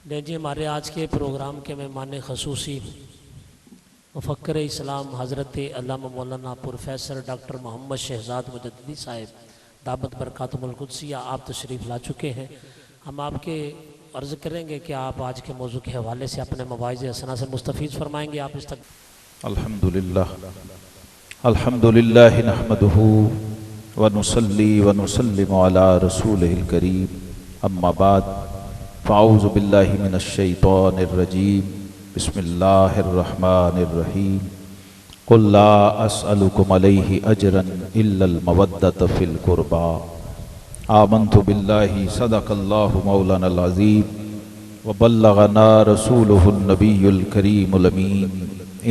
जी हमारे आज के प्रोग्राम के मेहमान खसूसी मुफक्कर इस्लाम हज़रत अल्लामा मौलाना प्रोफेसर डॉक्टर मोहम्मद शहजाद मुजद्दिदी साहिब दामत बरकातुहुल कुद्सिया आप तशरीफ़ ला चुके हैं। हम आपके अर्ज़ करेंगे कि आप आज के मौजू के हवाले से अपने मवाइज़ हसना से मुस्तफ़ीज़ फरमाएंगे। आप इस तक अल्हम्दुलिल्लाह नहमदुहु व नुसल्ली व नुसल्लिमु अला रसूलिहिल करीम अम्मा बाद फ़ाऊज़ु बिल्लाहि मिनश शैतानिर रजीम बिस्मिल्लाहिर रहमानिर रहीम कुल ला अस्अलुकुम अलैहि अजरन इल्लल मवद्दत फिल कुर्बा आमन्तु बिल्लाहि सदक़ल्लाहु मौलानल अज़ीम व बल्लगना रसूलुहुन नबियुल करीमुल अमीन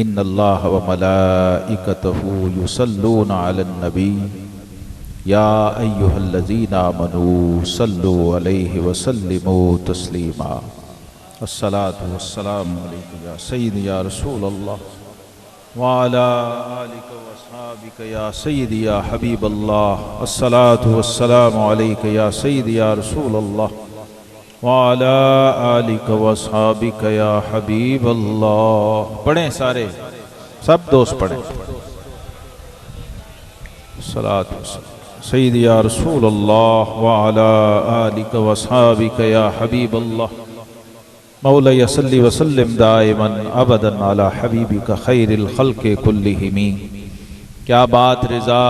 इन्नल्लाह व मलाइकतहु युसल्लूना अलन नबी या अय्युहल्लज़ीना आमनू सल्लु अलैहि व सल्लिमू तस्लीमा अस्सलातु वस्सलामु अलैका या सय्यदी या रसूलल्लाह व अला आलिका व अस्हाबिका या सय्यदी या हबीबल्लाह अस्सलातु वस्सलामु अलैका या सय्यदी या रसूलल्लाह व अला आलिका व अस्हाबिका या हबीबल्लाह। पढ़ें सारे, सब दोस्त पढ़ें। अस्सलातु वस्सलाम सय्यदी या रसूलल्लाह व अला आलिका व अस्हाबिका या हबीबल्लाह मौला सल्ली व सल्लिम दाइमन अबदन अला हबीबिका खैरिल खल्क़ि कुल्लिहिम। क्या बात रिज़ा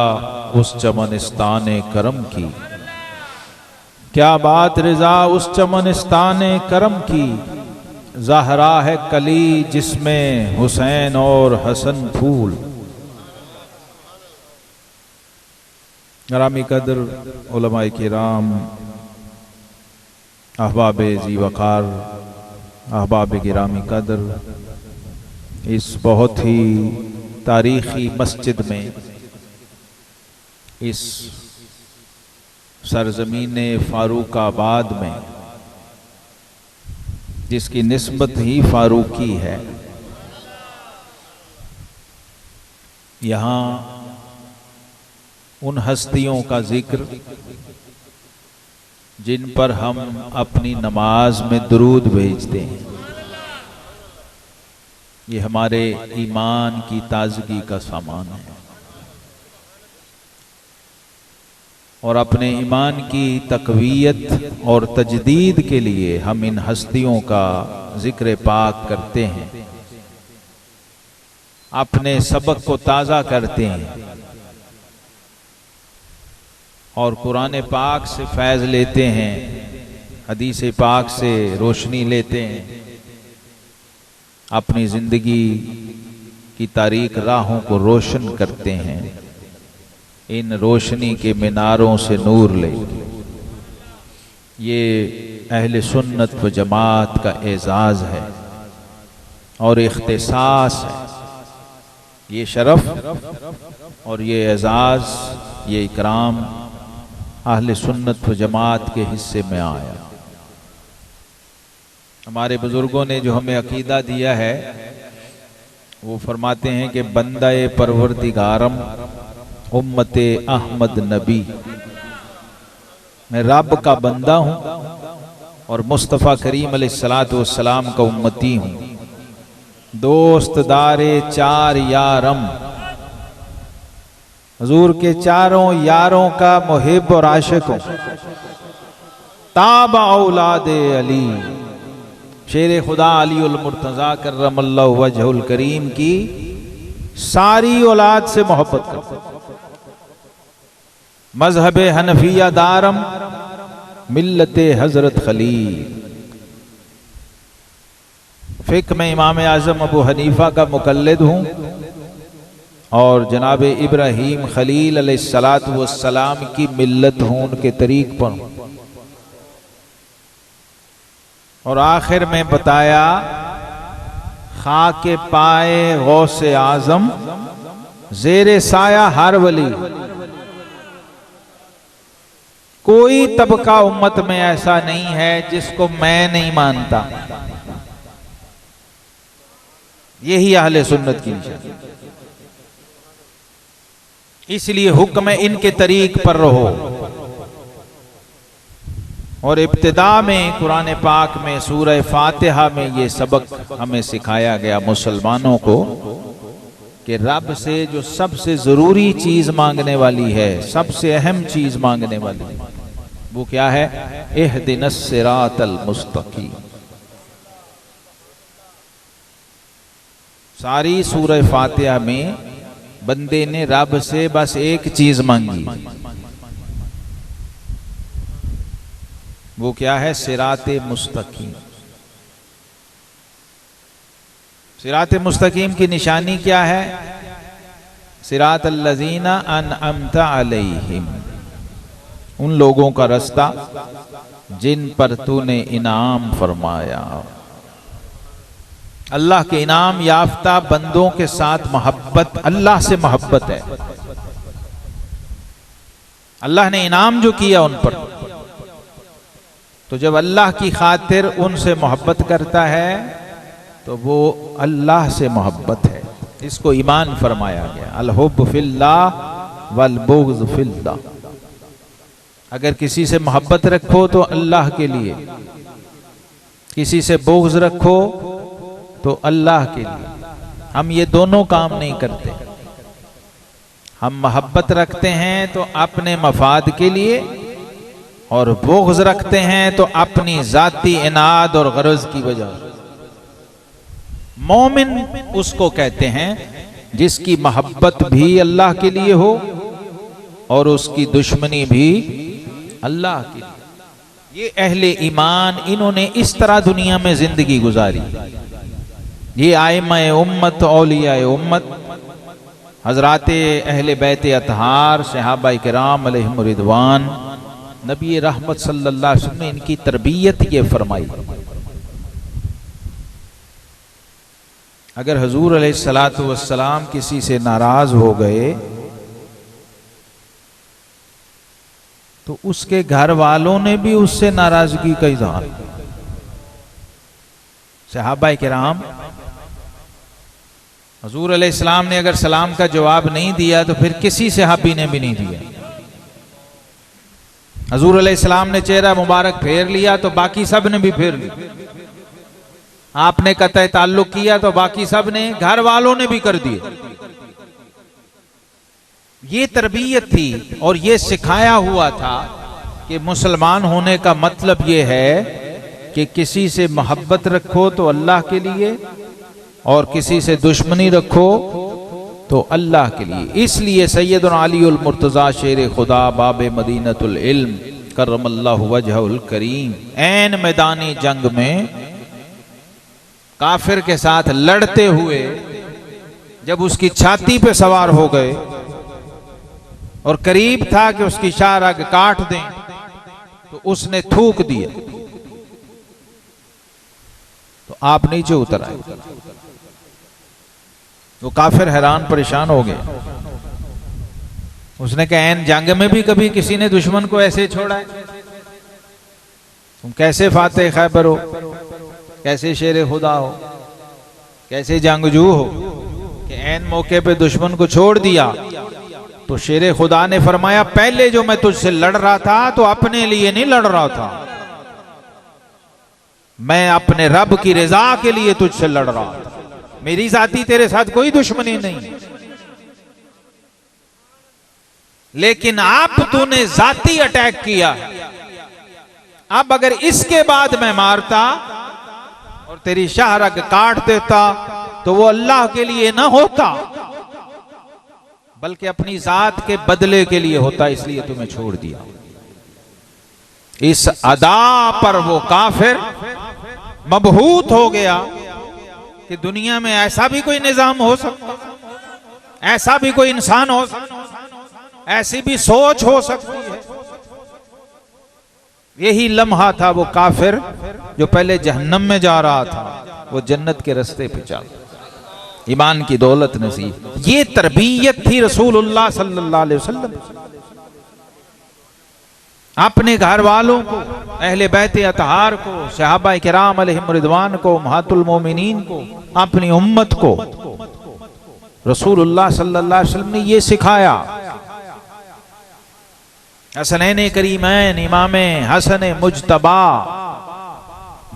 उस चमनिस्ताने करम की, क्या बात रिज़ा उस चमनिस्ताने करम की। ज़हरा है कली जिसमें हुसैन और हसन फूल। ग्रामी कदर उलमाए किराम, अहबाब ज़ी वक़ार, अहबाब गिरामी कदर, इस बहुत ही तारीख़ी मस्जिद में, इस सरज़मीने फ़ारूक़ाबाद में जिसकी निस्बत ही फ़ारूकी है, यहाँ उन हस्तियों का जिक्र जिन पर हम अपनी नमाज में दुरूद भेजते हैं। ये हमारे ईमान की ताजगी का सामान है और अपने ईमान की तक़वियत और तजदीद के लिए हम इन हस्तियों का जिक्र पाक करते हैं, अपने सबक को ताज़ा करते हैं और कुरान पाक से फैज़ लेते हैं, हदीस पाक से रोशनी लेते हैं, अपनी ज़िंदगी की तारीक राहों को रोशन करते हैं। इन रोशनी के मीनारों से नूर ले। ये अहले सुन्नत व जमात का एज़ाज़ है और इख्तिसास है। ये शरफ़ और ये एज़ाज़, ये इकराम अहले सुन्नत व जमात के हिस्से में आया। हमारे बुजुर्गों ने जो हमें अकीदा दिया है वो फरमाते हैं कि बंदा-ए परवरदिगारम उम्मते अहमद नबी, मैं रब का बंदा हूँ और मुस्तफ़ा करीम अलैहिस्सलातु वस्सलाम का उम्मती हूँ। दोस्तदारे चार यारम, हुजूर के चारों यारों का मुहिब और आशिक हूँ। ताब औलादे अली, शेर खुदा अली उल मुर्तज़ा कर्रमल्लाहु वजहुल करीम की सारी औलाद से मोहब्बत करता। मजहबे हनफिया दारम, मिल्लते हजरत खलील। फिक्र में इमाम आज़म अबू हनीफा का मुकल्लिद हूँ और जनाब इब्राहीम खलील अलैहिस्सलातु वस्सलाम की मिल्लत हूँ, उनके तरीक पर हूँ। और आखिर में बताया खाके पाए गौसे आजम, जेरे साया हर वली। कोई तबका उम्मत में ऐसा नहीं है जिसको मैं नहीं मानता। यही अहले सुन्नत की निशानी। इसलिए हुक्म है इनके तरीक पर रहो। और इब्तिदा में कुरान पाक में सूरह फातिहा में ये सबक हमें सिखाया गया मुसलमानों को कि रब से जो सबसे जरूरी चीज मांगने वाली है, सबसे अहम चीज मांगने वाली है, वो क्या है? इहदिनस सिरातल मुस्तकीम। सारी सूरह फातिहा में बंदे ने रब से बस एक चीज मांगी, वो क्या है? सिराते मुस्तकीम। सिराते मुस्तकीम की निशानी क्या है? सिरात अल्लज़ीना अनअमता अलैहिम, उन लोगों का रास्ता जिन पर तूने इनाम फरमाया। अल्लाह के इनाम याफ्ता बंदों के साथ मोहब्बत, अल्लाह से मोहब्बत है। अल्लाह ने इनाम जो किया उन पर, तो जब अल्लाह की खातिर उनसे मोहब्बत करता है तो वो अल्लाह से मोहब्बत है। इसको ईमान फरमाया गया, अल हुब्बु फिल्लाह वल बुग़्ज़ फिल्लाह। अगर किसी से मोहब्बत रखो तो अल्लाह के लिए, किसी से बुग़्ज़ रखो तो अल्लाह के लिए। हम ये दोनों काम नहीं करते। हम मोहब्बत रखते हैं तो अपने मफाद के लिए, और बुग़्ज़ रखते हैं तो अपनी जाती इनाद और गरज की वजह से। मोमिन उसको कहते हैं जिसकी मोहब्बत भी अल्लाह के लिए हो और उसकी दुश्मनी भी अल्लाह के लिए। ये अहले ईमान, इन्होंने इस तरह दुनिया में जिंदगी गुजारी। ये आइम्मा-ए उम्मत, औलिया-ए उम्मत, हजराते अहले बैत अतहार, सहाबा किराम अलैहिम रिदवान, नबी रहमत सल्लल्लाहु अलैहि वसल्लम ने इनकी तरबियत ये फरमाई। अगर हुजूर अलैहिस्सलातु वस्सलाम किसी से नाराज हो गए तो उसके घर वालों ने भी उससे नाराजगी का इजहार। सहाबा किराम, हुजूर अलैहिस्सलाम ने अगर सलाम का जवाब नहीं दिया तो फिर किसी सहाबी ने भी नहीं दिया। हुजूर अलैहिस्सलाम ने चेहरा मुबारक फेर लिया तो बाकी सब ने भी फेर लिया। आपने कतई ताल्लुक किया तो बाकी सब ने, घर वालों ने भी कर दिए। ये तरबियत थी और ये सिखाया हुआ था कि मुसलमान होने का मतलब ये है कि किसी से मोहब्बत रखो तो अल्लाह के लिए, और किसी से दुश्मनी रखो तो अल्लाह के लिए। इसलिए सैयदना अलीउल मुर्तज़ा शेर खुदा बाबे मदीनतुल इल्म करमल्लाहु वजहुल करीम ऐन मैदानी जंग में काफिर के साथ लड़ते हुए जब उसकी छाती पे सवार हो गए और करीब था कि उसकी शाह रग काट दें, तो उसने थूक दिया तो आप नीचे उतर आए। वो काफिर हैरान परेशान हो गए। उसने कहा, ऐन जंग में भी कभी किसी ने दुश्मन को ऐसे छोड़ा है? तुम कैसे फाते खैबर हो, कैसे शेर खुदा हो, कैसे जंगजू हो कि ऐन मौके पे दुश्मन को छोड़ दिया? तो शेर खुदा ने फरमाया, पहले जो मैं तुझसे लड़ रहा था तो अपने लिए नहीं लड़ रहा था, मैं अपने रब की रजा के लिए तुझसे लड़ रहा था। मेरी जाती तेरे साथ कोई दुश्मनी नहीं, लेकिन आप तूने जाती अटैक किया। अब अगर इसके बाद मैं मारता और तेरी शाह रग काट देता तो वो अल्लाह के लिए ना होता, बल्कि अपनी जात के बदले के लिए होता, इसलिए तुम्हें छोड़ दिया। इस अदा पर वो काफिर मबहूत हो गया कि दुनिया में ऐसा भी कोई निजाम हो सकता, ऐसा भी कोई इंसान हो सकता, ऐसी भी सोच हो सकती है। यही लम्हा था वो काफिर जो पहले जहन्नम में जा रहा था, वो जन्नत के रास्ते पे चला। ईमान की दौलत नसीब। ये तरबियत थी रसूलुल्लाह सल्लल्लाहु अलैहि वसल्लम। अपने घर वालों को, अहले बैत अतहार को, सहाबा किराम अलैहिम रिदवान को, उम्महातुल मोमिनीन को, अपनी उम्मत को रसूलुल्लाह सल्लल्लाहु अलैहि वसल्लम ने ये सिखाया। हसनैन करीमैन इमाम हसन मुजतबा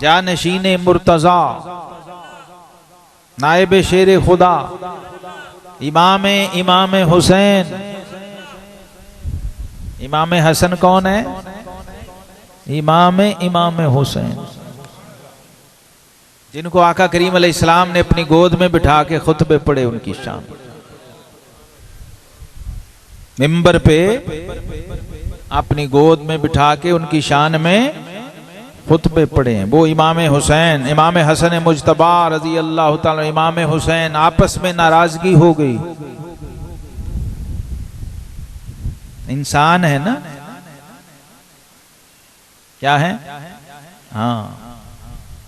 जानशीन मुर्तजा नायब शेर खुदा इमाम हुसैन। इमाम हसन कौन है? इमाम हुसैन, जिनको आका करीम अलैहिस्सलाम ने अपनी गोद में बिठा के खुतबे पढ़े, उनकी शान मिंबर पे अपनी गोद में बिठा के उनकी शान में खुतबे पढ़े हैं। वो इमाम हुसैन, इमाम हसन मुजतबा रजी अल्लाह ताला। इमाम हुसैन आपस में नाराजगी हो गई। इंसान है ना, क्या है? हाँ,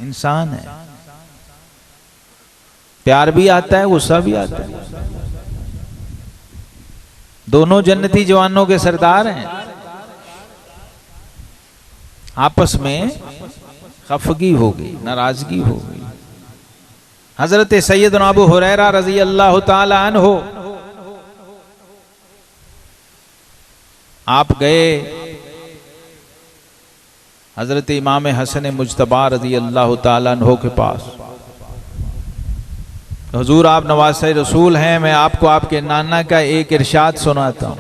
इंसान है। प्यार भी आता है, गुस्सा भी आता है। दोनों जन्नती जवानों के सरदार हैं। आपस में खफगी हो गई, नाराजगी हो गई। हजरत सैयदना अबू हुरैरा रजी अल्लाह ताला अन्हो आप गए हजरत इमाम हसन मुजतबा रजी अल्लाह ताला अन्हो के पास। हुजूर आप नवासे रसूल हैं, मैं आपको आपके नाना का एक इरशाद सुनाता हूं।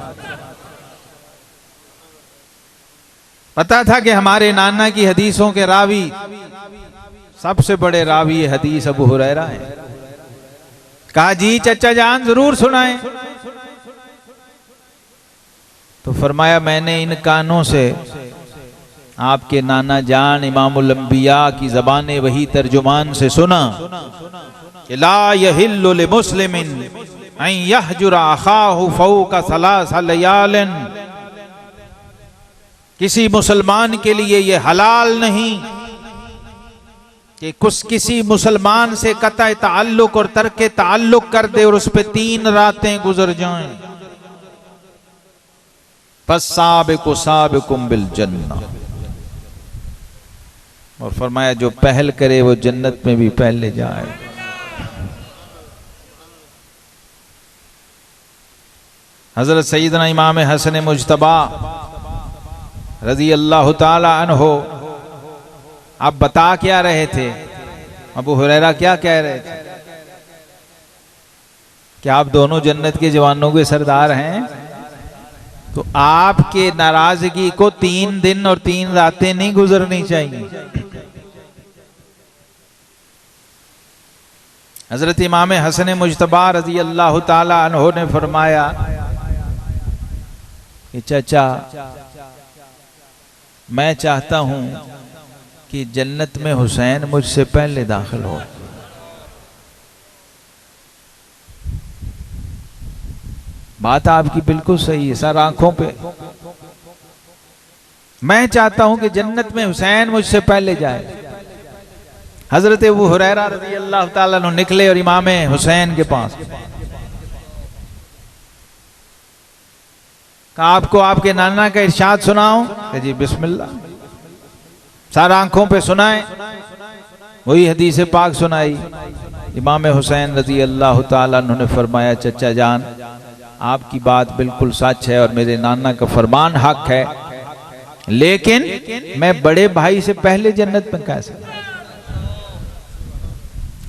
पता था कि हमारे नाना की हदीसों के रावी, सबसे बड़े रावी हदीस अबू हुरैरा हैं। कहा जी चचा जान जरूर सुनाएं। तो फरमाया मैंने इन कानों से आपके नाना जान इमामुल अंबिया की ज़बान वही तर्जुमान से सुना कि ला यहिल्लु लिमुस्लिमिन अन यहजुरा अखाहु फौका सलासा लयालिन। किसी मुसलमान के लिए यह हलाल नहीं कि किसी मुसलमान से कतई ताल्लुक और तर्क ताल्लुक कर दे और उस पे 3 रातें गुजर जाएं। फस्साबिकु साबिकुम बिल जन्नह। और फरमाया जो पहल करे वो जन्नत में भी पहले जाए। हजरत सैयदना इमाम हसन मुजतबा रजी अल्लाह ताला अन्हो आप बता क्या रहे थे? अबू हुरैरा क्या कह रहे थे? क्या आप दोनों जन्नत के जवानों के सरदार हैं? तो आपके नाराजगी को 3 दिन और 3 रातें नहीं गुजरनी चाहिए। हजरत इमाम हसन मुजतबा रजी अल्लाह ताला अन्हो ने फरमाया कि चाचा मैं चाहता हूं कि जन्नत में हुसैन मुझसे पहले दाखिल हो। बात आपकी बिल्कुल सही है सर, आंखों पे। मैं चाहता हूं कि जन्नत में हुसैन मुझसे पहले जाए। हजरत अबू हुरैरा रज़ी अल्लाह ताला अन्हु निकले और इमाम हुसैन के पास कहा आपको आपके नाना का इरशाद सुनाऊं? कि जी बिस्मिल्लाह। सारा आंखों पे सुनाए। वही हदीस पाक सुनाई। इमाम हुसैन रज़ी अल्लाह ताला अन्हु ने फरमाया चचा जान आपकी बात बिल्कुल सच है और मेरे नाना का फरमान हक है, लेकिन मैं बड़े भाई से पहले जन्नत में कैसे?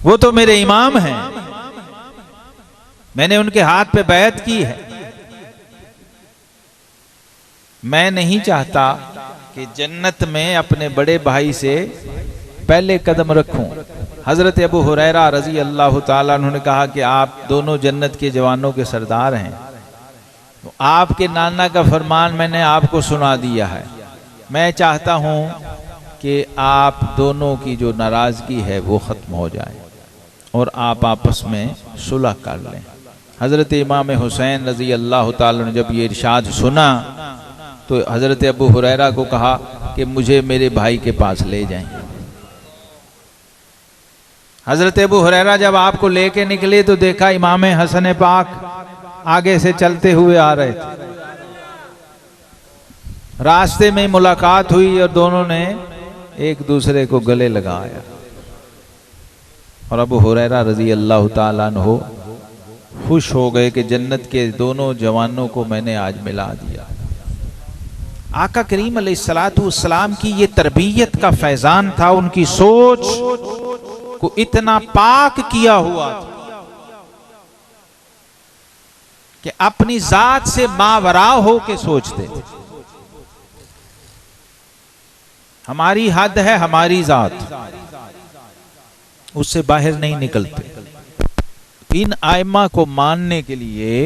वो तो मेरे इमाम हैं, मैंने उनके हाथ पे बैत की है। मैं नहीं चाहता कि जन्नत में अपने बड़े भाई से पहले कदम रखूं। हजरत अबू हुरैरा रजी अल्लाह ताला उन्होंने कहा कि आप दोनों जन्नत के जवानों के सरदार हैं, तो आपके नाना का फरमान मैंने आपको सुना दिया है। मैं चाहता हूं कि आप दोनों की जो नाराजगी है वो खत्म हो जाए और आप आपस में सुलह कर लें। हजरत इमाम हुसैन रजी अल्लाह ताला ने जब ये इरशाद सुना तो हजरत अबू हुरैरा को कहा कि मुझे मेरे भाई के पास ले जाएं। हजरत अबू हुरैरा जब आपको लेके निकले तो देखा इमाम हसन पाक आगे से चलते हुए आ रहे थे। रास्ते में मुलाकात हुई और दोनों ने एक दूसरे को गले लगाया और अबू हुरैरा रजी अल्लाह ताला अन्हु खुश हो गए कि जन्नत के दोनों जवानों को मैंने आज मिला दिया। आका करीम अलैहिस्सलाम की ये तरबियत का फैजान था, उनकी सोच को इतना पाक किया हुआ था कि अपनी जात से मावरा हो के सोचते थे। हमारी हद है हमारी जात, उससे बाहर नहीं निकलते। इन आइमा को मानने के लिए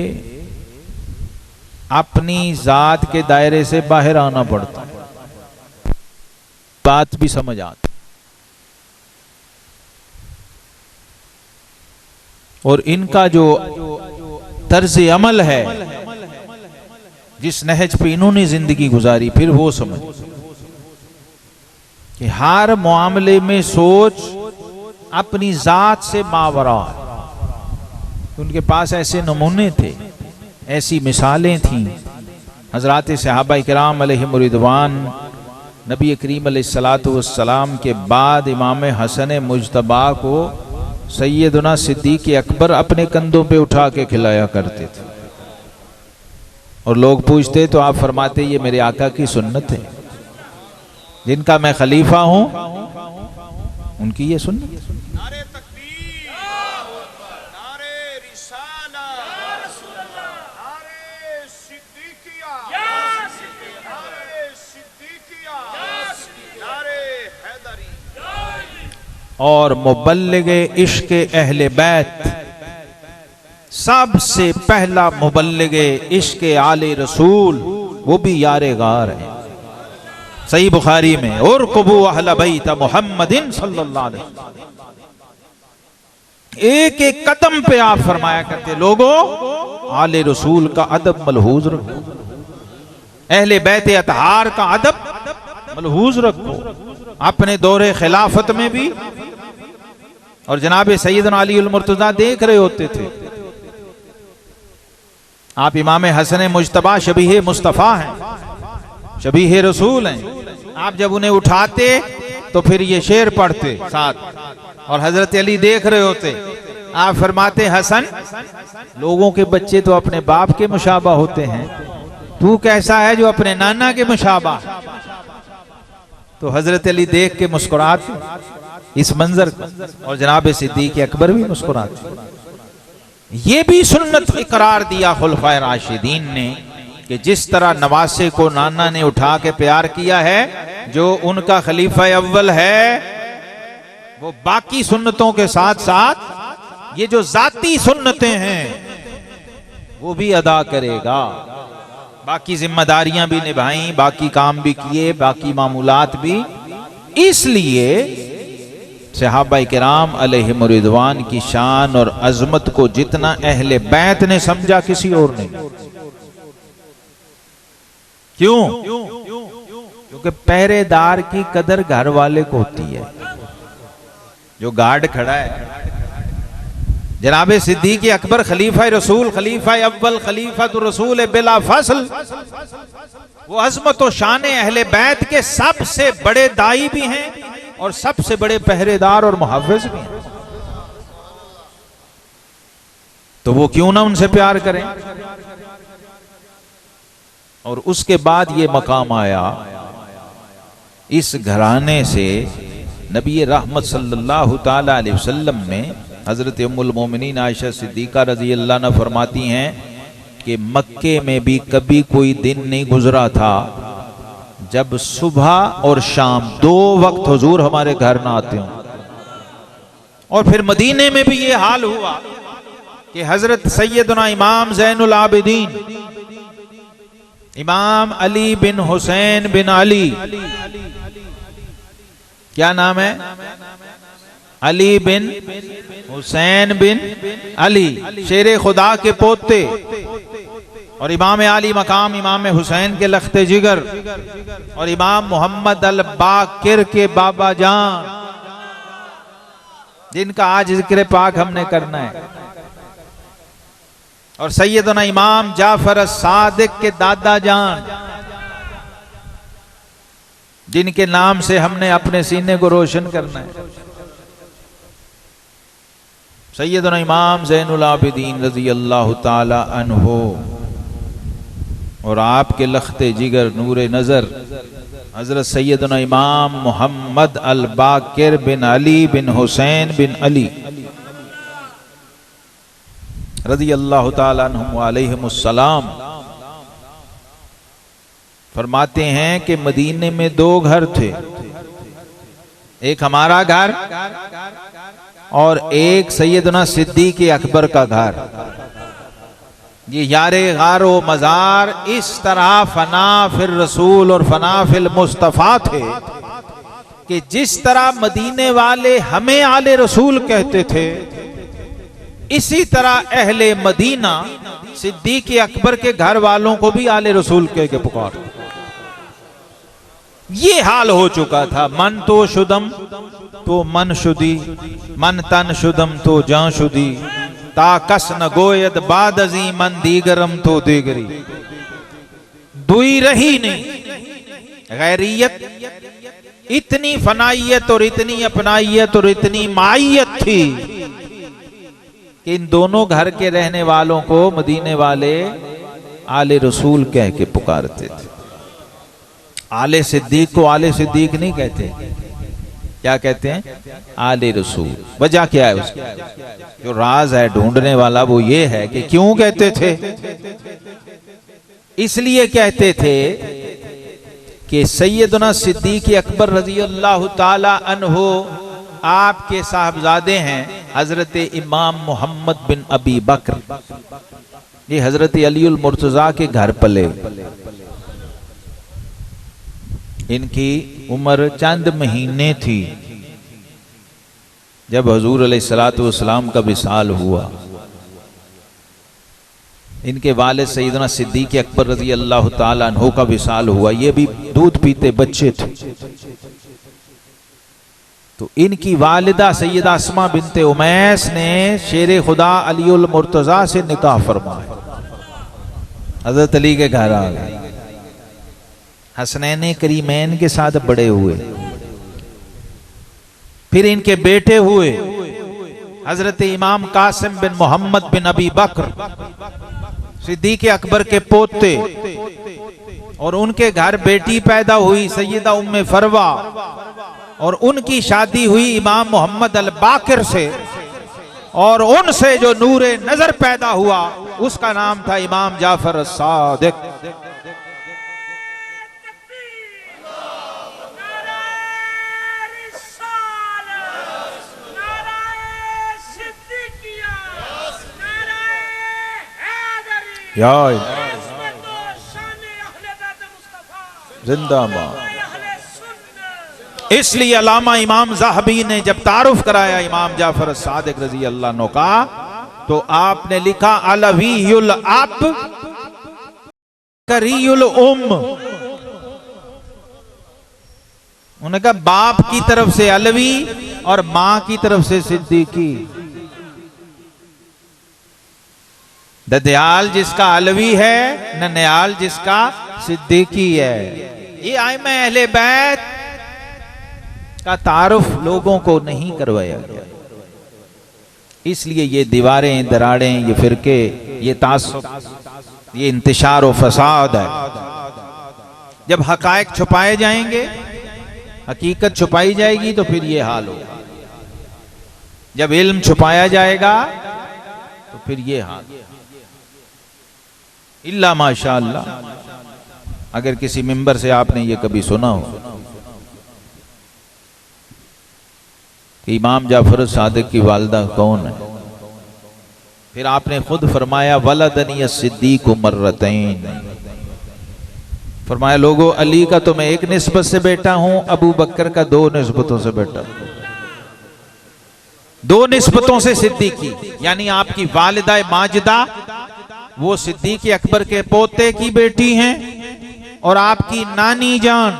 अपनी जात के दायरे से बाहर आना पड़ता, बात भी समझ आती। और इनका जो तर्ज अमल है, जिस नहज पे इन्होंने जिंदगी गुजारी, फिर वो समझ कि हर मामले में सोच अपनी जात से मावरा है। उनके पास ऐसे नमूने थे, ऐसी मिसालें थीं। हजरात सहाबा इकराम अलैहिम रिदवान, नबी करीम अलैहिस्सलातु वस्सलाम के बाद इमाम हसन मुज्तबा को सैयदना सिद्दीक अकबर अपने कंधों पे उठा के खिलाया करते थे। और लोग पूछते तो आप फरमाते ये मेरे आका की सुन्नत है, जिनका मैं खलीफा हूं उनकी ये सुन्नत है। और मुबल्लिगे इश्क अहले बैत, सबसे पहला मुबल्लिगे इश्क आले रसूल, वो भी यारे गार है। सही बुखारी में, और कबू अहल बैत मुहम्मदिन सल्लल्लाहु अलैहि वसल्लम, एक एक कदम पे आप फरमाया करते, लोगों आले रसूल का अदब मलहूज रखो, अहले बैत अतहार का अदब मलहूज रखो। अपने दौरे खिलाफत में भी, और जनाब सैयदना अली अल मुर्तजा देख रहे होते थे। आप इमाम हसन मुज्तबा शबीह मुस्तफ़ा हैं, शबीह रसूल हैं। आप जब उन्हें उठाते तो फिर ये शेर पढ़ते साथ, और हजरत अली देख रहे होते। आप फरमाते, हसन, लोगों के बच्चे तो अपने बाप के मुशाबा होते हैं, तू कैसा है जो अपने नाना के मुशाबा। तो हजरत अली देख के मुस्कुराते इस मंजर को, और जनाब सिद्दीक अकबर भी मुस्कुराते। ये भी सुन्नत इकरार दिया खुलफाए राशिदीन ने कि जिस तरह नवासे को नाना ने उठा के प्यार किया है, जो उनका खलीफा अव्वल है, वो बाकी सुन्नतों के साथ साथ ये जो जाती सुन्नतें हैं वो भी अदा करेगा। बाकी जिम्मेदारियां भी निभाई, बाकी काम भी किए, बाकी मामूलात भी। इसलिए सहाबा किराम अलैहिम रिदवान की शान और अजमत को जितना अहले बैत ने समझा, किसी और ने। क्यों? क्योंकि पहरेदार की कदर घर वाले को होती है। जो गार्ड खड़ा है, जनाब सिद्दीक अकबर खलीफा रसूल, खलीफा अव्वल, खलीफा तो रसूल बिला फसल, वो अजमत और शान अहले बैत के सबसे बड़े दाई भी हैं और सबसे बड़े पहरेदार और मुहव्विज भी हैं। तो वो क्यों ना उनसे प्यार करें। और उसके बाद ये मकाम आया, इस घराने से नबी रहमत सल्लल्लाहु ताला अलैहि वसल्लम ने, हजरत उम्मुल मोमिनीन आयशा सिद्दीका रजी अल्लाह अन्हा फरमाती हैं कि मक्के में भी कभी कोई दिन नहीं गुजरा था जब सुबह और शाम 2 वक्त हुजूर हमारे घर ना आते हों। और फिर मदीने में भी ये हाल हुआ कि हजरत सैयदना इमाम ज़ैनुल आबिदीन, इमाम अली बिन हुसैन बिन अली, क्या नाम है? अली बिन हुसैन बिन अली, शेरे खुदा के पोते, और इमाम आली मकाम इमाम हुसैन के लख्ते जिगर, और इमाम मोहम्मद अल बाकिर के बाबा जान, जिनका आज जिक्र पाक हमने करना है, और सैयदना इमाम जाफर सादिक के दादा जान, जिनके नाम से हमने अपने सीने को रोशन करना है। सैयदना इमाम ज़ैनुल आबिदीन रज़ी अल्लाह ताला अन्हो, और आपके लख्ते जिगर नूरे नज़र हज़रत सैयदना इमाम मोहम्मद अल बाकिर बिन अली बिन हुसैन बिन अली रज़ी अल्लाह ताला अन्हुम व अलैहिमुस्सलाम फरमाते हैं कि मदीने में दो घर थे, एक हमारा घर और एक सैयदना सिद्दीक़ अकबर का घर। ये यारे गारो मज़ार इस तरह फना फिर रसूल और फना फिल मुस्तफ़ा थे कि जिस तरह मदीने वाले हमें आले रसूल कहते थे, इसी तरह अहले मदीना सिद्दीक़ अकबर के घर वालों को भी आले रसूल कह के पुकार। ये हाल हो चुका था। मन तो शुदम तो मन शुदी, मन तन शुदम तो जान शुदी, ता कस न गोयद बाद अजी मन दीगरम तो दीगरी। दुई रही नहीं गैरियत, इतनी फनाइयत और इतनी अपनाइयत और इतनी माइयत थी कि इन दोनों घर के रहने वालों को मदीने वाले आले रसूल कह के पुकारते थे। आले सिद्दीक को आले सिद्दीक नहीं कहते, क्या कहते हैं? आले रसूल। वजह क्या है उसकी? जो राज है ढूंढने वाला वो ये है कि क्यों कहते थे। इसलिए कहते थे कि सैयदना सिद्दीक़ अकबर रज़ी अल्लाह ताला अन्हो आपके साहबजादे हैं हजरत इमाम मोहम्मद बिन अबी बकर। ये हजरत अलीउल मुर्तज़ा के घर पले। इनकी उम्र चंद महीने थी जब हुजूर अलैहिस्सलातु वस्सलाम का विसाल हुआ। इनके वालिद सैयदना सिद्दीक़ अकबर रज़ी अल्लाह ताला अन्हु का विसाल हुआ। ये भी दूध पीते बच्चे थे। तो इनकी वालिदा सैयदा अस्मा बिनते उमैस ने शेर खुदा अलीउल मुर्तज़ा से निकाह फरमाया। हजरत अली के घर आ गए, हसनैन करीमैन के साथ बड़े हुए। फिर इनके बेटे हुए हजरत इमाम कासिम बिन मोहम्मद बिन अबी बकर सिद्दीक़ अकबर के पोते, और उनके घर बेटी पैदा हुई सैयदा उम्मे फरवा, और उनकी शादी हुई इमाम मोहम्मद अल बाकिर से, और उनसे जो नूरे नजर पैदा हुआ उसका नाम था इमाम जाफर सादिक। जिंदाबाद। इसलिए अल्लामा इमाम ज़ाहबी ने जब तारुफ कराया इमाम जाफर सादिक रज़ी अल्लाह अन्हु का, तो आपने लिखा अलवीयुल अब करीयुल उम्म। उन्होंने कहा बाप की तरफ से अलवी और मां की तरफ से सिद्दीकी। ददयाल जिसका अलवी है, ननियाल जिसका सिद्दीकी है। ये आइमा अहले बैत का तारुफ लोगों को नहीं करवाया गया। इसलिए ये दीवारें दरारें, ये फिरके, ये तासुब, ये इंतशार और फसाद है। जब हकायक छुपाए जाएंगे, हकीकत छुपाई जाएगी, तो फिर ये हाल होगा। जब इल्म छुपाया जाएगा तो फिर ये हाल। इल्ला माशाअल्लाह, अगर किसी मिंबर से आपने ये कभी सुना हो कि इमाम जाफर सादिक की वालिदा कौन है, फिर आपने खुद फरमाया वलदनी सिद्दीक मर्रतैन। फरमाया लोगों, अली का तो मैं एक निस्बत से बेटा हूं, अबू बकर का दो निस्बतों से बेटा। दो निस्बतों से सिद्दीकी, यानी आपकी वालिदा माजिदा वो सिद्दीक़ अकबर के पोते की बेटी हैं, और आपकी नानी जान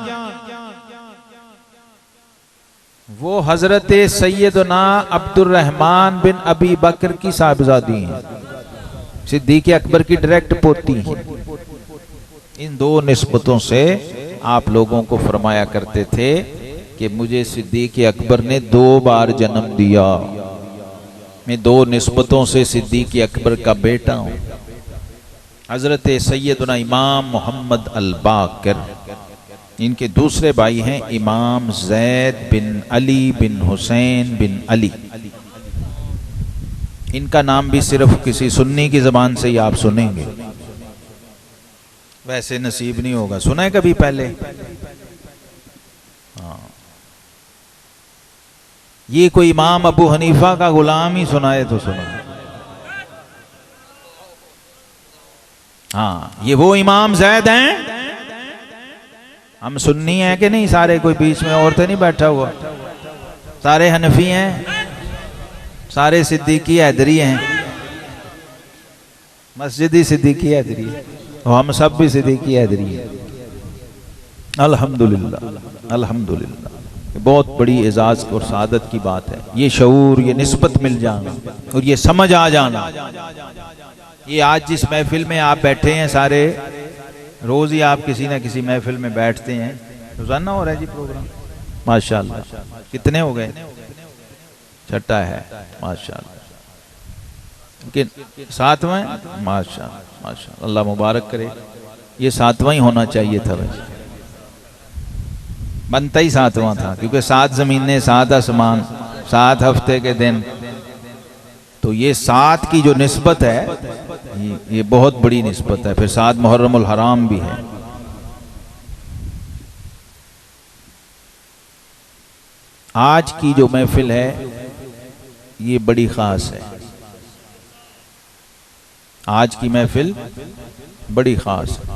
वो हजरत सैयदना अब्दुर्रहमान बिन अबी बकर की साहबजादी हैं, सिद्दीक़ अकबर की डायरेक्ट पोती हैं। इन दो निस्बतों से आप लोगों को फरमाया करते थे कि मुझे सिद्दीक़ अकबर ने 2 बार जन्म दिया, मैं 2 निस्बतों से सिद्दीक़ अकबर का बेटा हूं। हजरत सैयदना इमाम मोहम्मद अल बाकिर, इनके दूसरे भाई हैं इमाम जैद बिन अली बिन हुसैन बिन अली। इनका नाम भी सिर्फ किसी सुन्नी की जबान से ही आप सुनेंगे, वैसे नसीब नहीं होगा। सुना है कभी पहले? हाँ, ये कोई इमाम अबू हनीफा का गुलाम ही सुनाए तो सुना। हाँ, ये वो इमाम जैद हैं। हम सुन्नी हैं कि नहीं सारे? कोई बीच में और तो नहीं बैठा हुआ? सारे हनफी हैं, सारे सिद्दीकी हैदरी हैं, मस्जिदी सिद्दीकी हैदरी है, और हम सब भी सिद्दीकी हैदरी हैं। अल्हम्दुलिल्लाह अल्हम्दुलिल्लाह। बहुत बड़ी एजाज और सादत की बात है ये शऊर, ये निस्बत मिल जाना और ये समझ आ जाना। ये आज जिस महफिल में आप बैठे हैं सारे, रोज ही आप किसी ना किसी महफिल में बैठते हैं, रोजाना हो रहा है जी प्रोग्राम माशाअल्लाह। कितने हो गए? छठा है माशाअल्लाह, सातवां माशाअल्लाह माशाअल्लाह, अल्लाह मुबारक करे। ये सातवां ही होना चाहिए था, वैसे बनता ही सातवां था, क्योंकि 7 ज़मीनें 7 आसमान 7 हफ्ते के दिन, तो ये 7 की जो निस्बत है ये बहुत बड़ी निस्बत है। फिर 7 मुहर्रमुल हराम भी है। आज की जो महफिल है ये बड़ी खास है। आज की महफिल बड़ी खास है,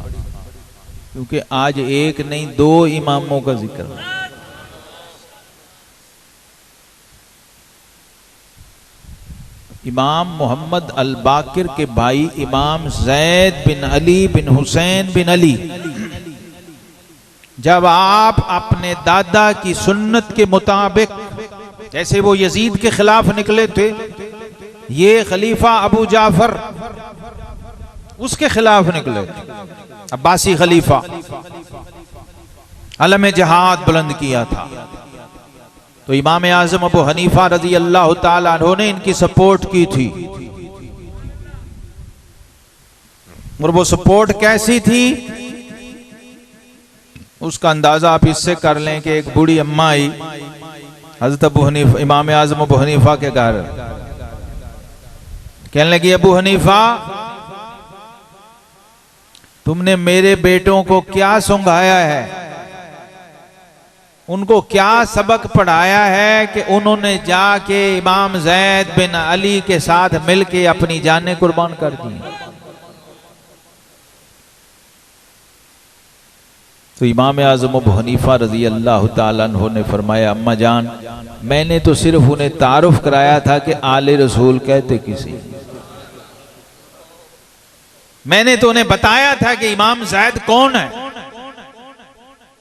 क्योंकि आज एक नहीं 2 इमामों का जिक्र है। इमाम मोहम्मद अल बाकिर के भाई इमाम जैद बिन अली बिन हुसैन बिन अली, जब आप अपने दादा की सुन्नत के मुताबिक, जैसे वो यजीद के खिलाफ निकले थे, ये खलीफा अबू जाफर उसके खिलाफ निकले थे, अब्बासी खलीफा, अलम जहाद बुलंद किया था। तो इमाम आजम अबू हनीफा रजी अल्लाह ताला अन्हु ने इनकी सपोर्ट की थी। और वो सपोर्ट कैसी थी उसका अंदाजा आप इससे कर लें कि एक बूढ़ी अम्मा आई हजरत अबू हनीफा, इमाम आजम अबू हनीफा के घर, कहने लगी, अबू हनीफा तुमने मेरे बेटों को क्या सुंघाया है, उनको क्या सबक पढ़ाया है कि उन्होंने जाके इमाम जैद बिन अली के साथ मिलके अपनी जानें कुर्बान कर दी। तो इमाम आज़म अबू हनीफा रजी अल्लाह ताला अन्हु ने फरमाया, अम्मा जान मैंने तो सिर्फ उन्हें तारुफ कराया था कि आले रसूल कहते किसी, मैंने तो उन्हें बताया था कि इमाम जैद कौन है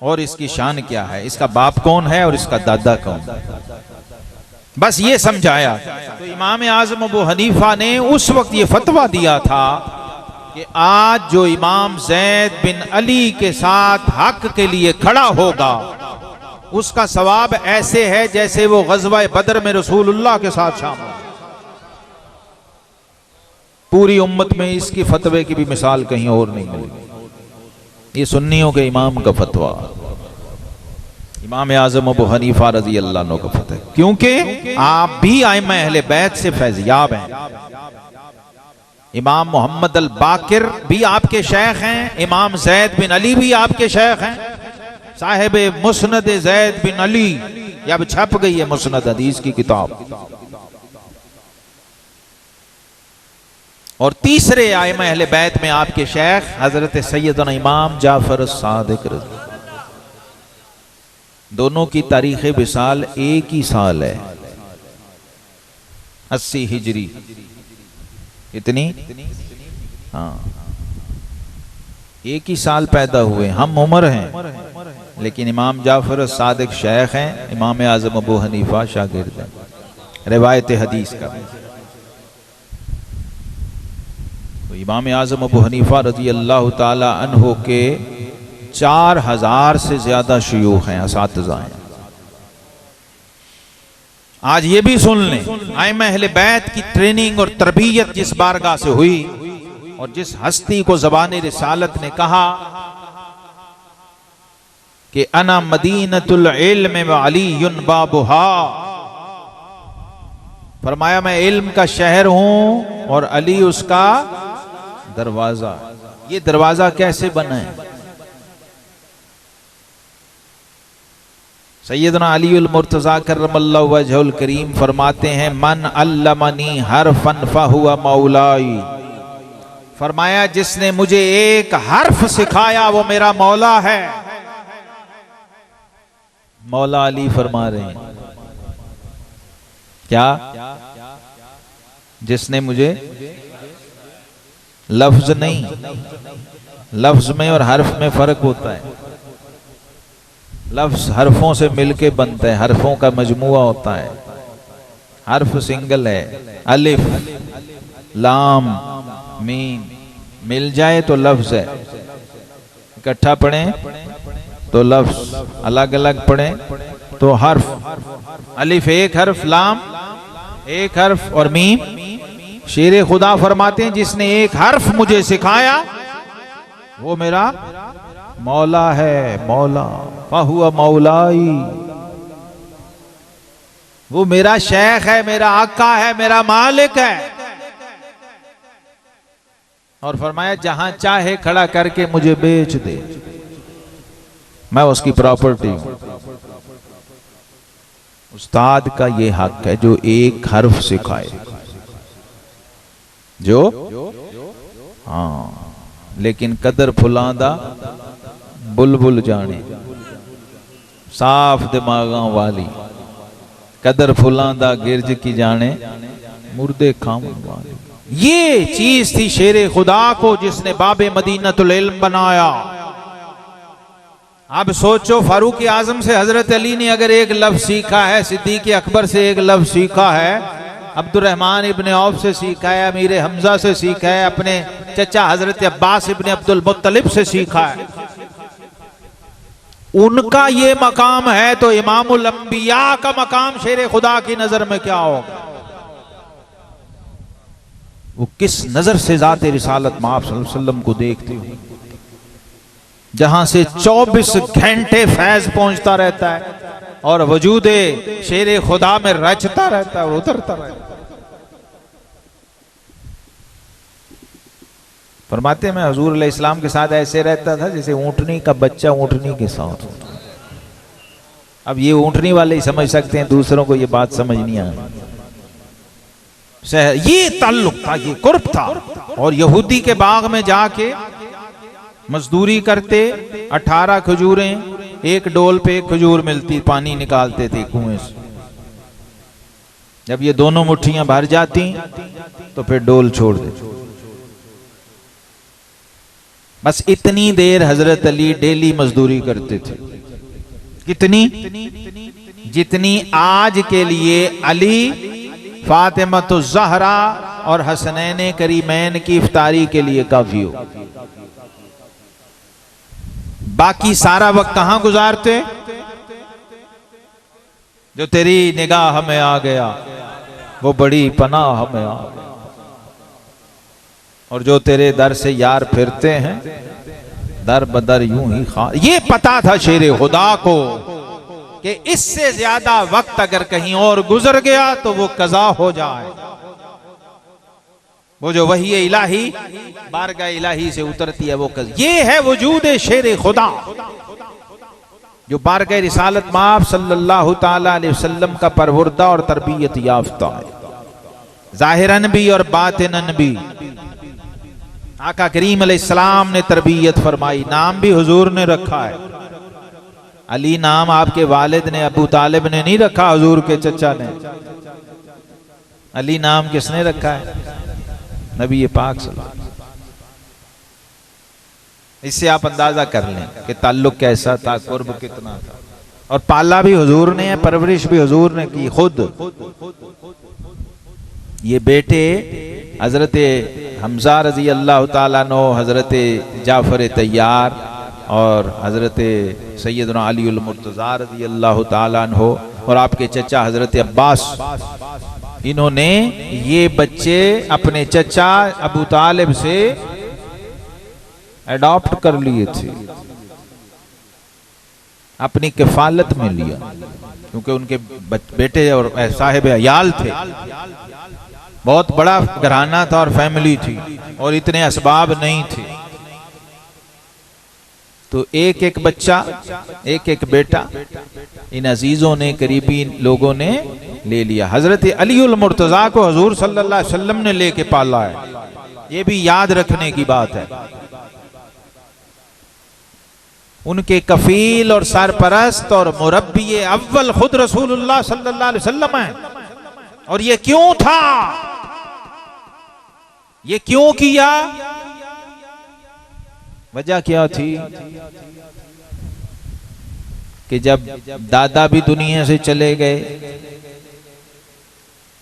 और इसकी शान क्या है, इसका बाप कौन है और इसका दादा कौन, बस ये समझाया। तो इमाम आज़म अबू हनीफा ने उस वक्त ये फतवा दिया था कि आज जो इमाम जैद बिन अली के साथ हक के लिए खड़ा होगा उसका सवाब ऐसे है जैसे वो गज़वा बदर में रसूलुल्लाह के साथ शामिल। पूरी उम्मत में इसकी फतवे की भी मिसाल कहीं और नहीं मिलेगी। ये सुन्नियों के इमाम का फतवा, इमाम आज़म अबू हनीफा रज़ी अल्लाह अन्हु का फतवा, क्योंकि आप भी आइम्मा अहले बैत से फैज़याब हैं। इमाम मोहम्मद अल बाकिर भी आपके शेख हैं, इमाम जैद बिन अली भी आपके शेख हैं, साहिब मुस्नद जैद बिन अली, अब छप गई है मुस्नद हदीस की किताब। और तीसरे आइम्मा अहले बैत में आपके शेख हजरत सैयदना इमाम जाफर सादिक, दोनों की तारीख विसाल एक ही साल है, 80 हिजरी। कितनी? हाँ, एक ही साल पैदा हुए, हम उम्र हैं, लेकिन इमाम जाफर सादिक शेख हैं, इमाम आज़म अबू हनीफा शागिर्द हैं रिवायत हदीस का। तो इमाम आज़म अबू हनीफा रज़ी अल्लाह ताला अन्हु के 4000 से ज्यादा शयूख हैं, असातिज़ा हैं। आज ये भी सुन लें, आइम्मा अहले बैत की ट्रेनिंग और तरबियत जिस बारगाह से हुई और जिस हस्ती को ज़बान रिसालत ने कहा कि अना मदीनतुल इल्म व अलीयुन बाबुहा, फरमाया मैं इल्म का शहर हूं और अली उसका दरवाजा। ये दरवाजा कैसे बना है? सैयदना अलीउल मुर्तज़ा करमल्लाहु वजहुल करीम फरमाते हैं, मन अल्लमनी हरफन फहुवा मौलाई, फरमाया जिसने मुझे एक हर्फ सिखाया वो मेरा मौला है। मौला अली फरमा रहे हैं क्या? जिसने मुझे, लफ्ज नहीं, लफ्ज में और हर्फ में फर्क होता है। लफ्ज हरफों से मिलके बनता है, हरफों का मजमुआ होता है। हर्फ सिंगल है, अलिफ लाम मीम मिल जाए तो लफ्ज है, इकट्ठा पढ़ें तो लफ्ज, अलग अलग पढ़ें तो हर्फ। अलिफ एक हर्फ, लाम एक हर्फ और मीम। शेर खुदा फरमाते हैं जिसने एक हर्फ मुझे सिखाया वो मेरा मौला है, मौला। फहुवा मौलाई, वो मेरा शेख है, मेरा आका है, मेरा मालिक है। और फरमाया जहां चाहे खड़ा करके मुझे बेच दे, मैं उसकी प्रॉपर्टी हूं। उस्ताद का ये हक है जो एक हर्फ सिखाए, जो हाँ, लेकिन कदर फुलांदा बुलबुल जाने, साफ दिमागा वाली कदर फुलांदा गिरज की जाने, मुर्दे खाम वाली। ये चीज थी शेरे खुदा को जिसने बाबे मदीनतुल इल्म बनाया। अब सोचो, फारूक आजम से हजरत अली ने अगर एक लफ्ज सीखा है, सिद्दीक अकबर से एक लफ्ज सीखा है, अब्दुर्रहमान इब्ने औफ से सीखा है, अमीर हमजा से सीखा है, अपने चचा हजरत अब्बास इब्ने अब्दुल मुत्तलिब से सीखा है, उनका ये मकाम है तो इमामुल अंबिया का मकाम शेरे खुदा की नजर में क्या होगा? वो किस नजर से जाते रिसालत में आप सल्लल्लाहु अलैहि वसल्लम को देखते हो, जहां से 24 घंटे फैज पहुंचता रहता है और वजूदे शेरे खुदा में रचता रहता है और उतरता रहता है। फरमाते मैं हुजूर अलैहि इस्लाम के साथ ऐसे रहता था जैसे ऊंटनी का बच्चा ऊंटनी के साथ होता। अब ये ऊंटनी वाले ही समझ सकते हैं, दूसरों को ये बात समझ नहीं आई। ये ताल्लुक था, ये कुर्ब था। और यहूदी के बाग में जाके मजदूरी करते, 18 खजूरें, एक डोल पे एक खजूर मिलती, पानी निकालते थे कुएं से। जब ये दोनों मुट्ठियां भर जाती तो फिर डोल छोड़ देते। बस इतनी देर हजरत अली डेली मजदूरी करते थे। कितनी? जितनी आज के लिए अली, फातिमा तो ज़हरा और हसनैन करीमैन की इफ्तारी के लिए काफी हो। बाकी सारा वक्त कहां गुजारते? जो तेरी निगाह में आ गया वो बड़ी पनाह में आ गया, और जो तेरे दर से यार फिरते हैं दर बदर यूं ही खा। ये पता था शेरे खुदा को कि इससे ज्यादा वक्त अगर कहीं और गुजर गया तो वो कज़ा हो जाए। वो जो वही इलाही बारगाह इलाही से उतरती है वो ये है वजूद शेरे खुदा, जो बारगाह रिसालत माफ सल्लल्लाहु ताला अलैहि वसल्लम का परवरदा और तरबियत याफ्ता है, जाहिरन भी और बातिनन भी। आका करीम अलैहिस्सलाम ने तरबियत फरमाई। नाम भी हुजूर ने रखा है। अली नाम आपके वालिद ने, अबू तालिब ने नहीं रखा, हुजूर के चचा ने। अली नाम किसने रखा है? नबी पाक सल्लल्लाहु अलैहि वसल्लम। इससे आप अंदाजा कर लें कि ताल्लुक कैसा था, कुर्ब कितना था। और पाला भी हुजूर ने है, परवरिश भी हुजूर ने की खुद। ये बेटे हजरत हमजा रजी अल्लाह ताला नो, हजरत जाफर तैयार और हजरत सैयदना अलीउल मुर्तज़ा रजी अल्लाह ताला अन्हो और आपके चचा हजरत अब्बास, इन्होंने ये बच्चे अपने चचा अबू तालिब से एडॉप्ट कर लिए थे, अपनी किफालत में लिया, क्योंकि उनके बेटे और साहिब अयाल थे, बहुत बड़ा घराना था और फैमिली थी और इतने असबाब नहीं थे। तो एक एक बच्चा, एक एक बेटा इन अजीजों ने, करीबी लोगों ने ले लिया। हजरत अलीउल मुर्तजा को हुजूर सल्लल्लाहु अलैहि वसल्लम ने लेके पाला है, ये भी याद रखने की बात है। उनके कफील और सरपरस्त और मुरब्बी अव्वल खुद रसूलुल्लाह सल्लल्लाहु अलैहि वसल्लम है। और ये क्यों था, ये क्यों किया, वजह क्या थी कि जब दादा भी दुनिया से चले गए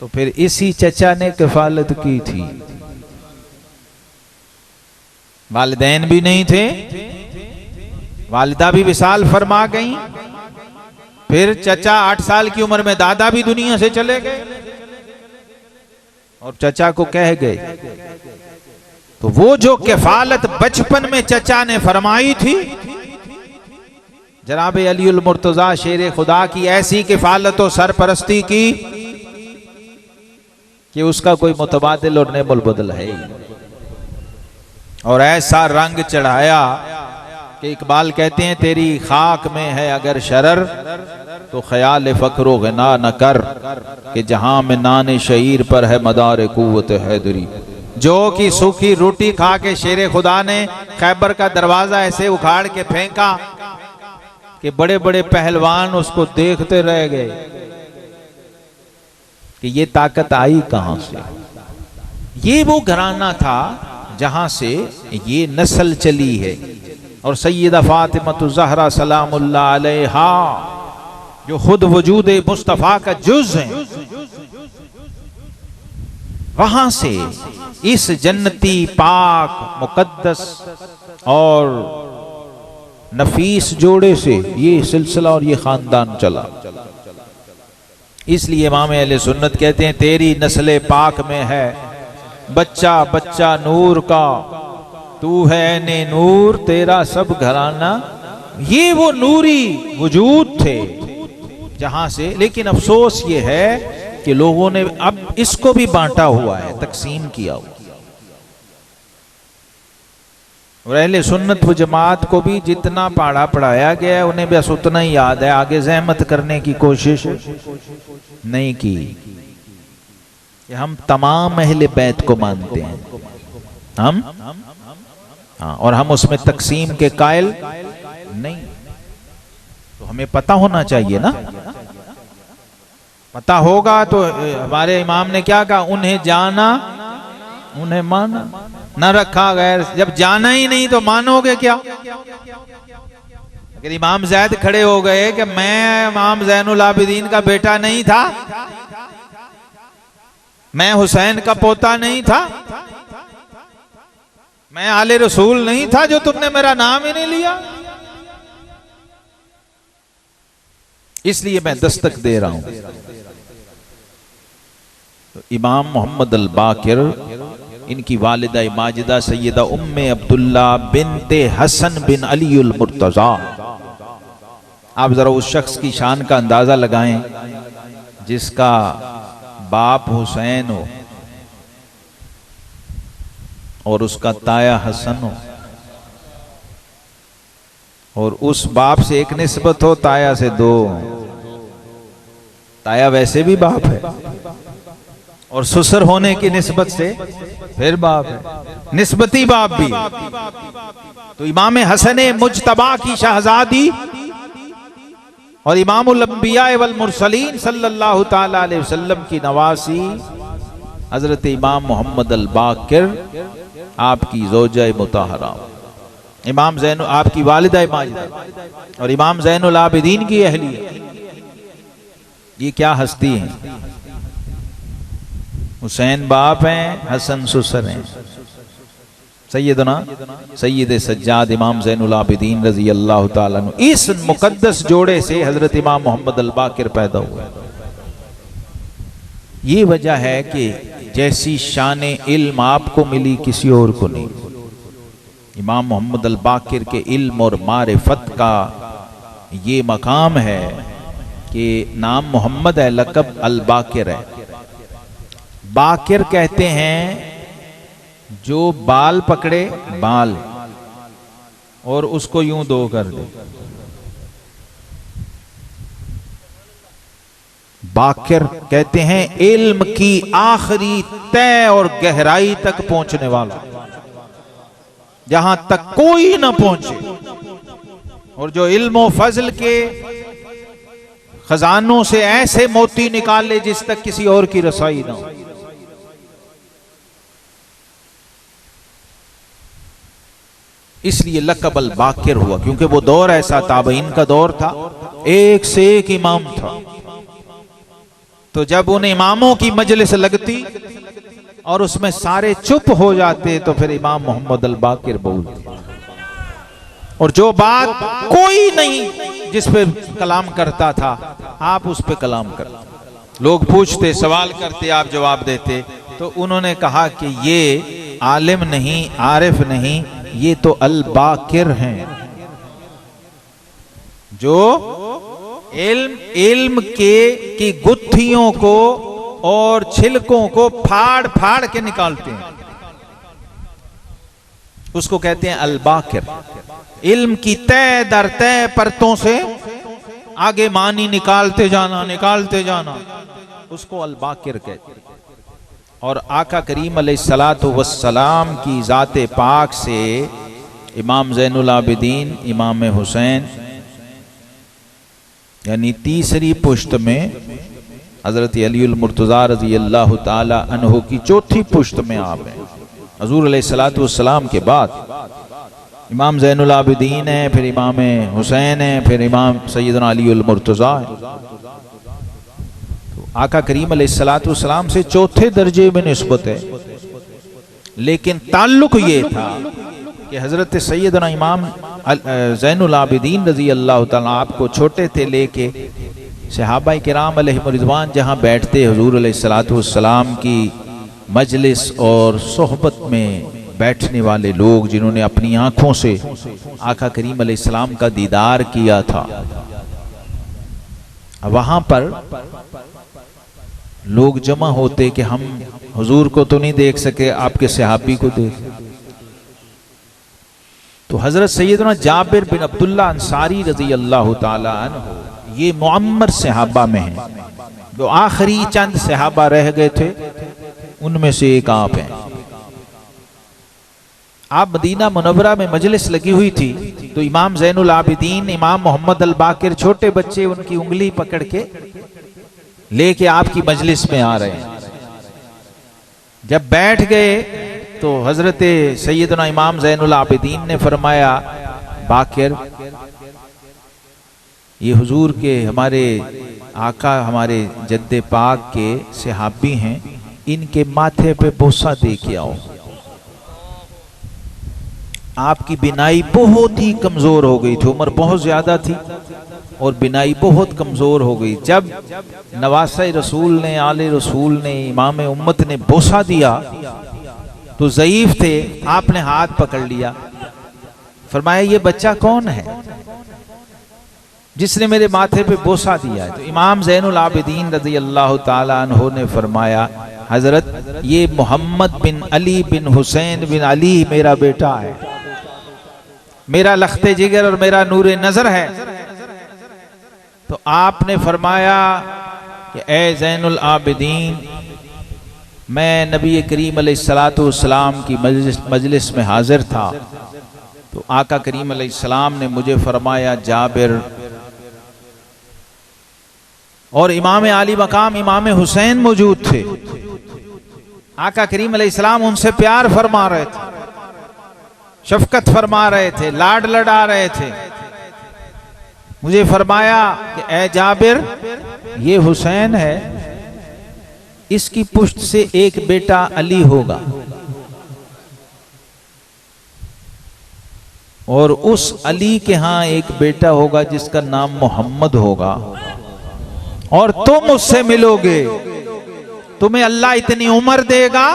तो फिर इसी चचा ने किफालत की थी। वालिदैन भी नहीं थे, वालिदा भी विसाल फरमा गई, फिर चचा 8 साल की उम्र में दादा भी दुनिया से चले गए और चचा को कह गए। तो वो जो किफालत बचपन में चचा ने फरमाई थी, जनाब अलीउल मुर्तजा शेर खुदा की ऐसी किफालत और सरपरस्ती की कि उसका कोई मुतबादिल और नेमुल बदल है, और ऐसा रंग चढ़ाया कि इकबाल कहते हैं तेरी खाक में है अगर शरर तो ख्याल फक्रो गना न कर, कि जहां में नाने शहीर पर है मदार कुव्वत हैदरी। जो कि सूखी रोटी खा के शेर खुदा ने खैबर का दरवाजा ऐसे उखाड़ के फेंका कि बड़े बड़े पहलवान उसको देखते रह गए कि ये ताकत आई कहां से। ये वो घराना था जहां से ये नस्ल चली है। और सैयदा फातिमा ज़हरा सलामुल्लाह अलैहा जो खुद वजूद मुस्तफा का जुज़ है, वहां से इस जन्नती पाक मुकद्दस और नफीस जोड़े से ये सिलसिला और ये खानदान चला। इसलिए इमाम अहले सुन्नत कहते हैं तेरी नस्ल पाक में है बच्चा बच्चा नूर का, तू है ने नूर तेरा सब घराना। ये वो नूरी वजूद थे जहां से, लेकिन अफसोस ये है कि लोगों ने अब इसको भी बांटा हुआ है, तकसीम किया हुआ। और अहले सुन्नत व जमात को भी जितना पढ़ा पढ़ाया गया है उन्हें बस उतना ही याद है, आगे जहमत करने की कोशिश नहीं की। हम तमाम अहले बैत को मानते हैं, हम हाँ, और हम उसमें तकसीम के कायल नहीं। तो हमें पता होना चाहिए ना, पता होगा तो हमारे इमाम ने क्या कहा, उन्हें जाना उन्हें माना, न रखा गैर। जब जाना ही नहीं तो मानोगे क्या। अगर इमाम जैद खड़े हो गए कि मैं इमाम ज़ैनुल आबिदीन का बेटा नहीं था, मैं हुसैन का पोता नहीं था, मैं आले रसूल नहीं था, जो तुमने मेरा नाम ही नहीं लिया, इसलिए मैं दस्तक दे रहा हूं। तो इमाम मोहम्मद अल बाकिर, इनकी वालिदा माजिदा सैयदा उम्मे अब्दुल्ला बिनते हसन बिन अलीउल मुर्तजा। आप जरा उस शख्स की शान का अंदाजा लगाएं जिसका बाप हुसैन हो और उसका ताया हसन हो, और उस बाप से एक निस्बत हो, ताया से 2। ताया वैसे भी बाप है और ससुर होने की निस्बत से फिर बाप है, निस्बती बाप भी। तो इमाम हसन मुज्तबा की शहजादी और इमामुल अंबिया वल मुरसलीन सल्लल्लाहु ताला अलैहि वसल्लम की नवासी हजरत इमाम मोहम्मद अल बाकिर, आपकी ज़ौजा मुताहरा, इमाम ज़ैन, आपकी वालिदा माजिदा और इमाम ज़ैनुल आबिदीन की अहलिया, ये क्या हस्ती हैं। हुसैन बाप हैं, हसन ससुर हैं। सैयदना सैयद सज्जाद इमाम ज़ैनुल आबिदीन रज़ी अल्लाह ताला अन्हु, इस मुकद्दस जोड़े से हजरत इमाम मोहम्मद अल बाकिर पैदा हुए। ये वजह है कि जैसी शान इल्म आपको मिली किसी और को नहीं। इमाम मोहम्मद अल बाकिर के इल्म और मारिफत का ये मकाम है कि नाम मोहम्मद है, लक़ब अल बाकिर है। बाकिर कहते हैं जो बाल पकड़े, बाल, और उसको यूं दो कर दे। बाकिर कहते हैं इल्म की आखिरी तय और गहराई तक पहुंचने वाला, जहां तक कोई ना पहुंचे, और जो इल्म और फजल के खजानों से ऐसे मोती निकाल ले जिस तक किसी और की रसाई ना हो। इसलिए लक़ब अल बाकिर हुआ, क्योंकि वो दौर ऐसा ताबईन का दौर था, एक से एक इमाम था। तो जब उन इमामों की मजलिस लगती और उसमें सारे चुप हो जाते तो फिर इमाम मोहम्मद अल बाकिर बोलते, और जो बात कोई नहीं जिस पे कलाम करता था आप उस पे कलाम करते। लोग पूछते, सवाल करते, आप जवाब देते। तो उन्होंने कहा कि ये आलिम नहीं, आरिफ नहीं, ये तो अल बाकिर हैं, जो इल्म की गुत्थियों को और छिलकों को फाड़ फाड़ के निकालते हैं, उसको कहते हैं अल बाकिर। इल्म की तय दर तय परतों से आगे मानी निकालते जाना, उसको अल बाकिर कहते हैं। और आका करीम अलैहिस्सलातु वस्सलाम की ज़ाते पाक से इमाम ज़ैनुल आबिदीन इमाम हुसैन यानी तीसरी पुश्त में हज़रत अलीउल मुर्तज़ा रज़ियल्लाहु ताला अन्हु की चौथी पुश्त में आप हैं। हुज़ूर अलैहिस्सलातु वस्सलाम के बाद इमाम ज़ैनुल आबिदीन है, फिर इमाम हुसैन है, फिर इमाम सैयदना अलीउल मुर्तज़ा है। आका करीम अलैहिस्सलातु वस्सलाम से चौथे दर्जे में निस्बत है, लेकिन ताल्लुक ये था कि हजरत सैयदना इमाम ज़ैनुल आबिदीन रज़ी अल्लाह ताला आपको छोटे थे लेके सहाबाए किराम अलैहिम रिज़वान जहाँ बैठते हुज़ूर अलैहिस्सलातु वस्सलाम की मजलिस और सोहबत में बैठने वाले लोग जिन्होंने अपनी आंखों से आका करीम अलैहिस्सलाम का दीदार किया था, वहां पर लोग जमा होते कि हम हुजूर को तो नहीं देख सके, आपके सहाबी को देख। तो हजरत सैयदना जाबिर बिन अब्दुल्ला अंसारी रजी अल्लाह ताला अन्हु ये मुअम्मर सहाबा में हैं, जो आखिरी चंद सहाबा रह गए थे उनमें से एक आप हैं। आप मदीना मुनव्वरा में मजलिस लगी हुई थी, तो इमाम ज़ैनुल आबिदीन इमाम मोहम्मद अल बाकिर छोटे बच्चे उनकी उंगली पकड़ के लेके आपकी मजलिस में आ रहे हैं। जब बैठ गए तो हजरत सैयदना इमाम ज़ैनुल आबिदीन ने फरमाया, बाकिर ये हुजूर के हमारे आका हमारे जद्दे पाक के सहाबी हैं, इनके माथे पे बोसा दे के आओ। आपकी बिनाई बहुत ही कमजोर हो गई थी, उम्र बहुत ज्यादा थी और बिनाई बहुत कमजोर हो गई। जब नवासे रसूल ने आले रसूल ने इमाम उम्मत ने बोसा दिया तो ज़ईफ थे, आपने हाथ पकड़ लिया, फरमाया ये बच्चा कौन है जिसने मेरे माथे पे बोसा दिया है? तो इमाम ज़ैनुल आबिदीन रज़ी अल्लाह ताला अन्हु ने फरमाया, हजरत ये मोहम्मद बिन अली बिन हुसैन बिन अली मेरा बेटा है, मेरा लख्ते जिगर और मेरा नूरे नजर है। तो आपने फरमाया कि ए ज़ैनुल आबिदीन, मैं नबी करीम अलैहिस्सलातु वस्सलाम की मजलिस में हाजिर था, तो आका करीम अलैहिस्सलाम ने मुझे फरमाया जाबिर, और इमाम आली मकाम इमाम हुसैन मौजूद थे। आका करीम अलैहिस्सलाम उनसे प्यार फरमा रहे थे, शफकत फरमा रहे थे, लाड लड़ा रहे थे। मुझे फरमाया कि ए जाबिर, ये हुसैन है, इसकी पुश्त से एक बेटा अली होगा और उस अली के यहां एक बेटा होगा जिसका नाम मोहम्मद होगा, और तुम उससे मिलोगे, तुम्हें अल्लाह इतनी उम्र देगा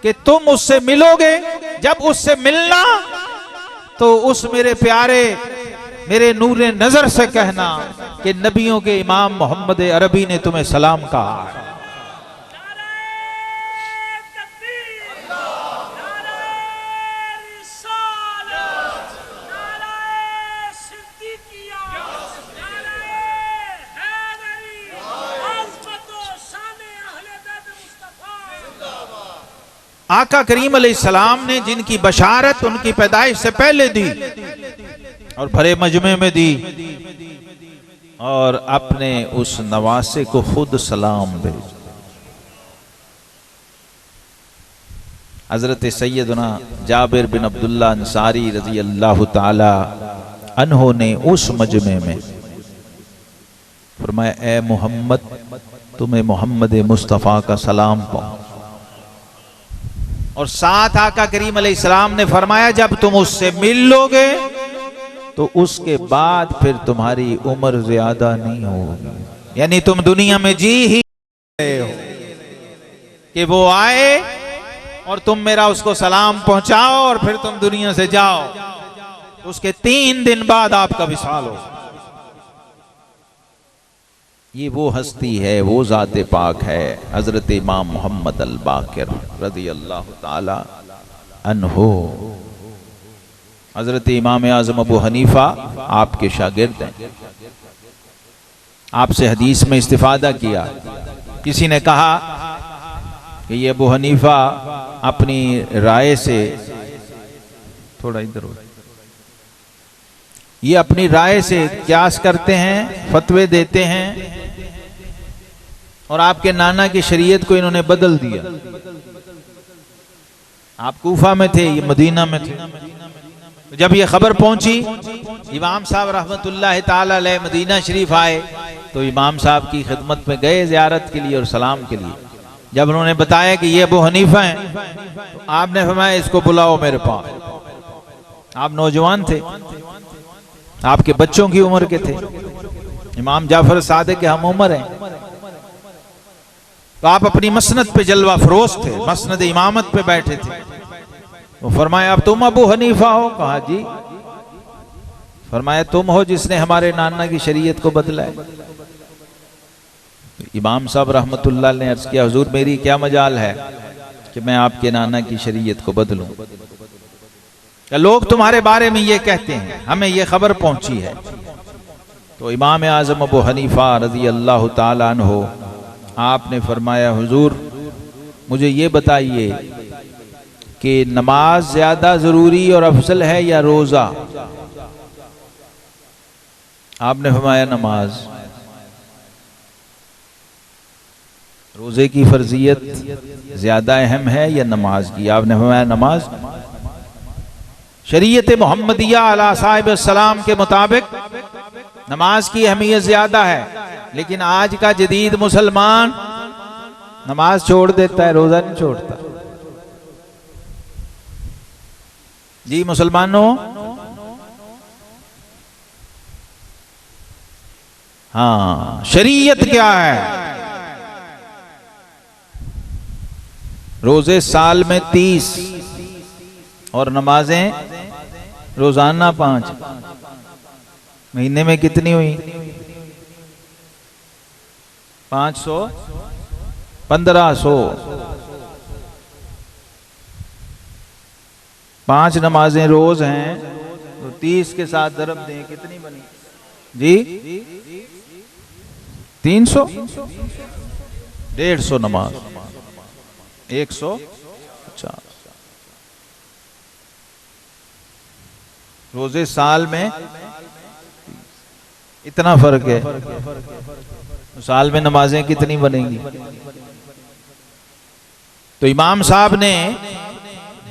कि तुम उससे मिलोगे जब उससे मिलना तो उस मेरे प्यारे मेरे नूरे नजर से कहना कि नबियों के इमाम मोहम्मद अरबी ने तुम्हें सलाम कहा है। आका करीम अलैहिस्सलाम ने जिनकी बशारत उनकी पैदाइश से पहले दी और भरे मजमे में दी, और अपने उस नवासे को खुद सलाम भेज। हजरत सैयदना जाबिर बिन अब्दुल्ला अंसारी रजी अल्लाह ताला अन्हो ने उस मजमे में फरमाया, ए मोहम्मद, तुम्हें मोहम्मद मुस्तफ़ा का सलाम पाओ। और साथ आका करीम अलैहिस्सलाम ने फरमाया, जब तुम उससे मिल लोगे तो उसके बाद फिर तुम्हारी उम्र ज्यादा नहीं होगी, यानी तुम दुनिया में जी ही रहे हो कि वो आए और तुम मेरा उसको सलाम पहुंचाओ और फिर तुम दुनिया से जाओ, उसके 3 दिन बाद आपका विसाल हो। ये वो हस्ती है, वो ज़ाते पाक है, हजरत इमाम मोहम्मद अल बाकिर रज़ी अल्लाह ताला अन्हो। हजरत इमाम आज़म अबू हनीफा आपके शागिर्द हैं, आपसे हदीस में इस्तिफादा किया। किसी ने कहा कि ये अबू हनीफा अपनी राय से, थोड़ा इधर हो, ये अपनी राय से क्यास करते हैं, फतवे देते हैं, और आपके नाना की शरीयत को इन्होंने बदल दिया। आप कूफा में थे, ये मदीना में थे। जब ये खबर पहुंची, इमाम साहब रहमतुल्लाह ताला अलैह मदीना शरीफ आए तो इमाम साहब की खिदमत में गए ज़ियारत के लिए और सलाम के लिए। जब उन्होंने बताया कि ये अबू हनीफा हैं, तो आपने फरमाया, इसको बुलाओ मेरे पास। आप नौजवान थे, आपके बच्चों की उम्र के थे, इमाम जाफर सादिक के हम उम्र हैं, तो आप अपनी मसनद पे जलवा फरोश थे, मसनद इमामत पे बैठे थे। तो फरमाया, अब तुम अबू हनीफा हो? कहा जी। फरमाया, तुम हो जिसने हमारे नाना की शरीयत को बदला है। तो इमाम साहब रहमतुल्लाह ने अर्ज किया, हुजूर मेरी क्या मजाल है कि मैं आपके नाना की शरीयत को बदलूं? लोग तुम्हारे बारे में ये कहते हैं, हमें ये खबर पहुंची है। तो इमाम आज़म अबू हनीफा रज़ी अल्लाह ताला अन्हो आपने फरमाया, हुजूर मुझे ये बताइए कि नमाज ज्यादा जरूरी और अफजल है या रोजा? आपने फरमाया, नमाज। रोजे की फर्जियत ज्यादा अहम है या नमाज की? आपने फरमाया, नमाज। शरीयत मोहम्मदिया अला साहिब सलाम के मुताबिक नमाज की अहमियत ज्यादा है, लेकिन आज का जदीद मुसलमान नमाज छोड़ देता है, रोजा नहीं छोड़ता। जी मुसलमानों, हाँ, शरीयत क्या है? रोजे साल में 30 और नमाजें रोजाना 5। महीने में कितनी हुई? 500, 1500। 5 नमाजें रोज हैं तो 30 के साथ दरब दें, कितनी बनी जी? 300। 150 नमाज, 150 रोजे साल में। इतना फर्क है, साल में नमाजें कितनी बनेंगी? तो इमाम साहब ने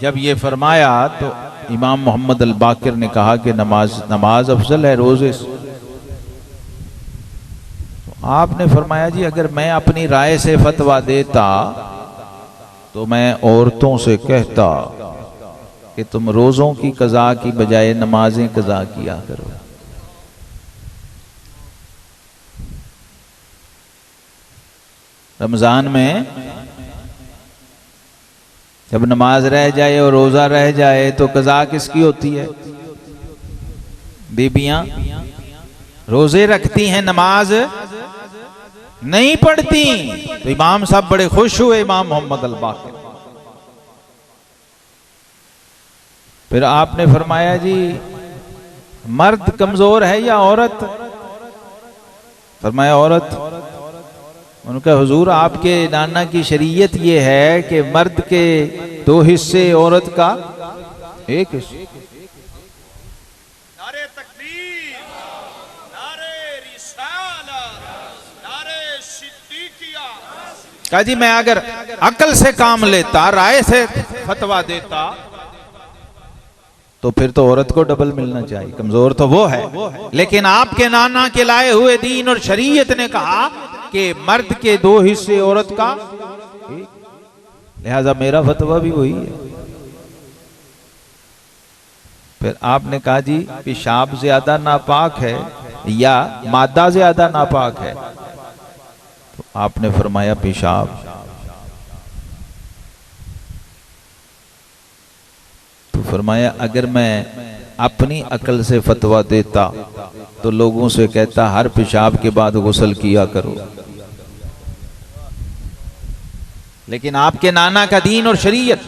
जब ये फरमाया तो इमाम मोहम्मद अल बाकिर ने कहा कि नमाज अफजल है रोजे से। तो आपने फरमाया, जी अगर मैं अपनी राय से फतवा देता तो मैं औरतों से कहता कि तुम रोजों की कज़ा की बजाय नमाजें कज़ा किया करो। रमजान में जब नमाज रह जाए और रोजा रह जाए तो कज़ा किसकी होती है? बीबियां रोजे रखती हैं, नमाज नहीं पढ़ती। तो इमाम साहब बड़े खुश हुए, इमाम मोहम्मद अल बाकिर। फिर आपने फरमाया जी मर्द कमजोर है या औरत? फरमाया औरत। उनका हुजूर आपके नाना की शरीयत ये है कि मर्द के 2 हिस्से, औरत का 1 हिस्सा। नारे तकबीर, नारे रिसालत, नारे सिद्दीकिया। कहा जी मैं अगर अकल से काम लेता, राय से फतवा देता, तो फिर तो औरत को डबल मिलना चाहिए, कमजोर तो वो है। लेकिन आपके नाना के लाए हुए दीन और शरीयत ने कहा कि मर्द के 2 हिस्से, औरत का 1, लिहाजा मेरा फतवा भी वही है। फिर आपने कहा जी पेशाब ज्यादा नापाक है या मादा ज्यादा नापाक है? तो आपने फरमाया पेशाब। तो फरमाया अगर मैं अपनी अकल से फतवा देता तो लोगों से कहता हर पेशाब के बाद गुस्ल किया करो। लेकिन आपके नाना का दीन और शरीयत,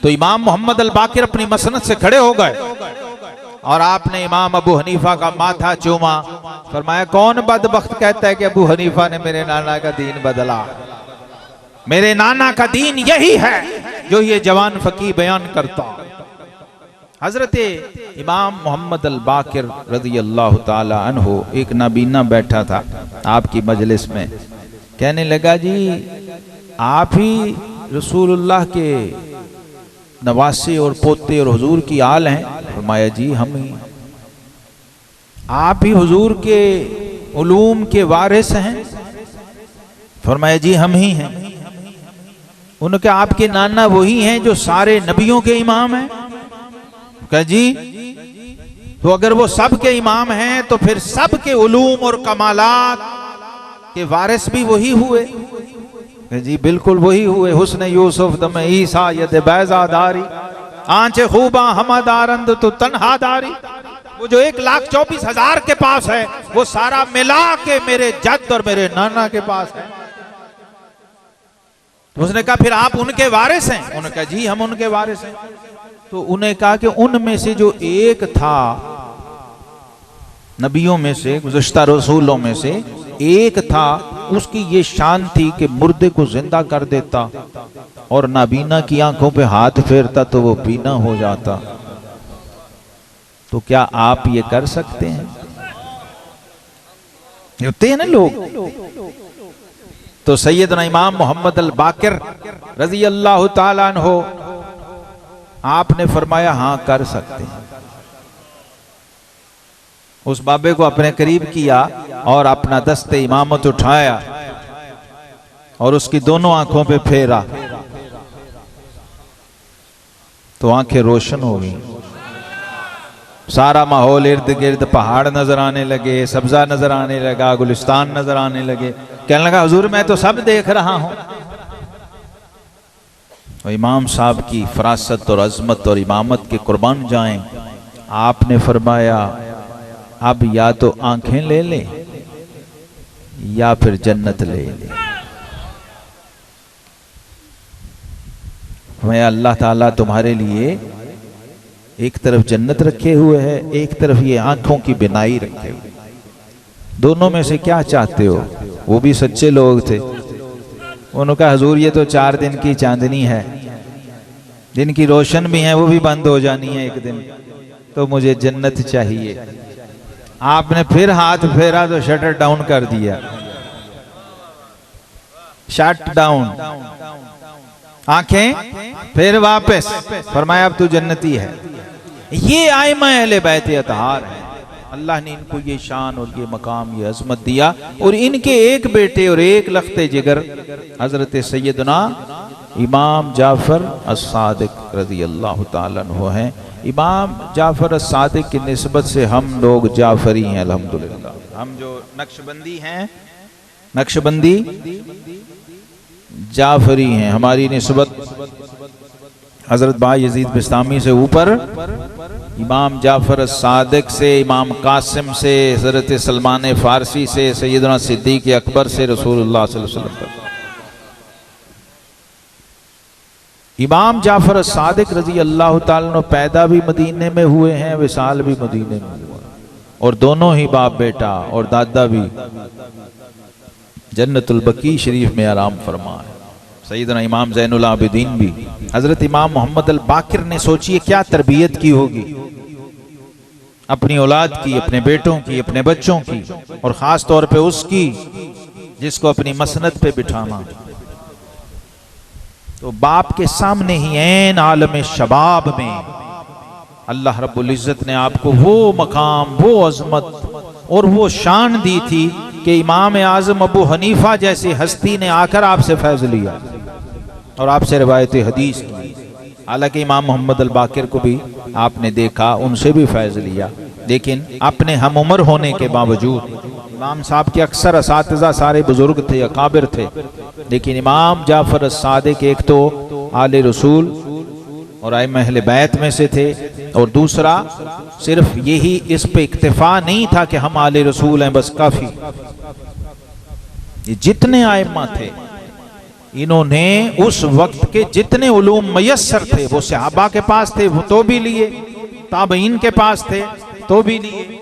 तो इमाम मोहम्मद अल बाकिर अपनी मसनद से खड़े हो गए और आपने इमाम अबू हनीफा का माथा चूमा। फरमाया कौन बदबख्त कहता है कि अबू हनीफा ने मेरे नाना का दीन बदला? मेरे नाना का दीन यही है जो ये जवान फकीह बयान करता। हजरत इमाम मोहम्मद अल बाकिर रज़ी अल्लाह ताला अन्हु एक नाबीना बैठा था आपकी मजलिस में, कहने लगा जी आप ही रसूलुल्लाह के नवासे और पोते और हुजूर की आल हैं? फरमाया जी हम ही। आप ही हुजूर के उलूम के वारिस हैं? फरमाया जी हम ही हैं। उनके आपके नाना वही हैं जो सारे नबियों के इमाम हैं? कहा जी तो अगर वो सब के इमाम हैं तो फिर सब के उलूम और कमालात के वारिस भी वही हुए? जी बिल्कुल वही हुए। हुस्न यूसुफ दम ईसा यद बैजादारी, आंचे खूबा हमादारंद तो तन्हादारी। वो जो 1,24,000 के पास है वो सारा मिला के मेरे जद और मेरे नाना के पास है। उसने कहा फिर आप उनके वारिस हैं? उन्होंने कहा जी हम उनके वारिस हैं। तो उन्हें कहा कि उनमें से जो एक था नबियों में से, गुज़श्ता रसूलों में से एक था, उसकी ये शान थी कि मुर्दे को जिंदा कर देता और नाबीना की आंखों पे हाथ फेरता तो वो बीना हो जाता। तो क्या आप ये कर सकते हैं? होते हैं ना लोग। तो सैयदना इमाम मोहम्मद अल बाकिर रज़ी अल्लाह ताला अन्हु आपने फरमाया हाँ कर सकते हैं। उस बाबे को अपने करीब किया और अपना दस्ते इमामत उठाया और उसकी दोनों आंखों पे फेरा तो आंखें रोशन हो गई। सारा माहौल इर्द गिर्द पहाड़ नजर आने लगे, सब्जा नजर आने लगा, गुलिस्तान नजर आने लगे। कहने लगा हुजूर मैं तो सब देख रहा हूं। और इमाम साहब की फरासत और अजमत और इमामत के कुर्बान जाएं। आपने फरमाया अब या तो आंखें ले लें या फिर जन्नत ले लें। मैं अल्लाह ताला तुम्हारे लिए एक तरफ जन्नत रखे हुए है, एक तरफ ये आंखों की बिनाई रखे हुए। दोनों में से क्या चाहते हो? वो भी सच्चे लोग थे। उन्होंने कहा हुजूर ये तो 4 दिन की चांदनी है, दिन की रोशन भी है वो भी बंद हो जानी है एक दिन, तो मुझे जन्नत चाहिए। आपने फिर हाथ फेरा तो शटर डाउन कर दिया, शट डाउन, आंखें फिर वापस। फरमाया अब तू जन्नती है। ये आइमा अहले बैत अतहार है। अल्लाह ने इनको ये शान और ये मकाम, ये अजमत दिया। और इनके एक बेटे और एक लख्ते जिगर हजरत सैयदना इमाम जाफर as-सादिक रज़ी अल्लाह ताला अन्हु हैं। इमाम जाफर as-सादिक की निस्बत से हम लोग जाफरी हैं अल्हम्दुलिल्लाह। हम जो नक्शबंदी हैं, नक्शबंदी जाफरी हैं, हमारी निस्बत हजरत बायजीद बिस्तामी से ऊपर इमाम जाफर सादिक से, इमाम कासिम से, हजरत सलमान फारसी से, सैयदना सिद्दीक अकबर से, रसूलुल्लाह सल्लल्लाहु अलैहि वसल्लम। इमाम जाफर सादिक रजी अल्लाह ताला अन्हु पैदा भी मदीने में हुए हैं, विसाल भी मदीने में हुआ, और दोनों ही बाप बेटा और दादा भी जन्नतुल बकी शरीफ में आराम फरमा है। सैयदना इमाम ज़ैनुल आबिदीन भी। हजरत इमाम मोहम्मद अल बाकिर ने सोचिए क्या तरबियत की होगी अपनी औलाद की, अपने बेटों की, अपने बच्चों की, और खास तौर पे उसकी जिसको अपनी मसनद पे बिठाना। तो बाप के सामने ही ऐन आलम शबाब में अल्लाह रब्बुल इज्जत ने आपको वो मकाम, वो अजमत और वो शान दी थी कि इमाम आजम अबू हनीफा जैसी हस्ती ने आकर आपसे फैज लिया और आपसे रिवायत हदीस की। हालांकि इमाम मोहम्मद अल बाकिर को भी आपने देखा, उनसे भी फैज लिया, लेकिन अपने हम उम्र होने के बावजूद इमाम साहब के अक्सर असातिज़ा सारे बुजुर्ग थे, अकाबिर थे, लेकिन इमाम जाफर सादिक एक तो आले रसूल और आइम्मा अहले बैत में से थे, और दूसरा सिर्फ यही इस पे इक्तिफा नहीं था कि हम आले रसूल हैं बस काफी। ये जितने आइम्मा थे इन्होंने उस वक्त के जितने उलूम मयस्सर थे वो सहाबा के पास थे, वो तो भी लिए, ताबईन के पास थे तो भी लिए,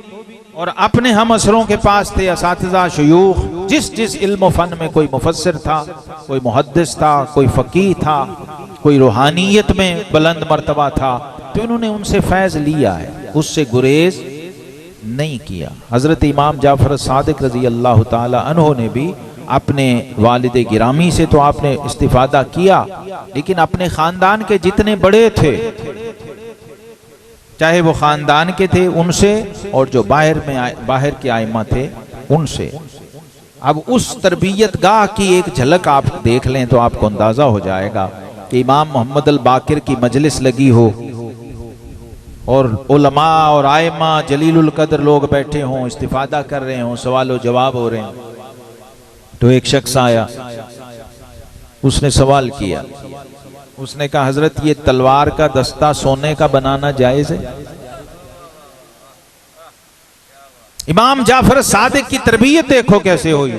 और अपने हम असरों के पास थे, असातिज़ा शयूख, जिस जिस इल्म फन में कोई मुफस्सिर था, कोई मुहद्दिस था, कोई फ़कीह था, कोई रूहानियत में बुलंद मर्तबा था, तो इन्होंने उनसे फैज़ लिया है, उससे गुरेज नहीं किया। हजरत इमाम जाफर सादिक रजी अल्लाह ताला अन्हो ने भी अपने वालिद गिरामी से तो आपने इस्तिफादा किया, लेकिन अपने खानदान के जितने बड़े थे, चाहे वो खानदान के थे उनसे, और जो बाहर के आइम्मा थे उनसे। अब उस तरबियत गाह की एक झलक आप देख लें तो आपको अंदाजा हो जाएगा कि इमाम मोहम्मद अल बाकिर की मजलिस लगी हो और उलमा और आइम्मा जलीलुल कद्र लोग बैठे हों, इस्तिफादा कर रहे हों, सवाल जवाब हो रहे हैं। तो एक शख्स आया, उसने सवाल किया, उसने कहा हजरत ये तलवार का दस्ता सोने का बनाना जायज है? इमाम जाफर सादिक की तरबियत देखो कैसे हुई।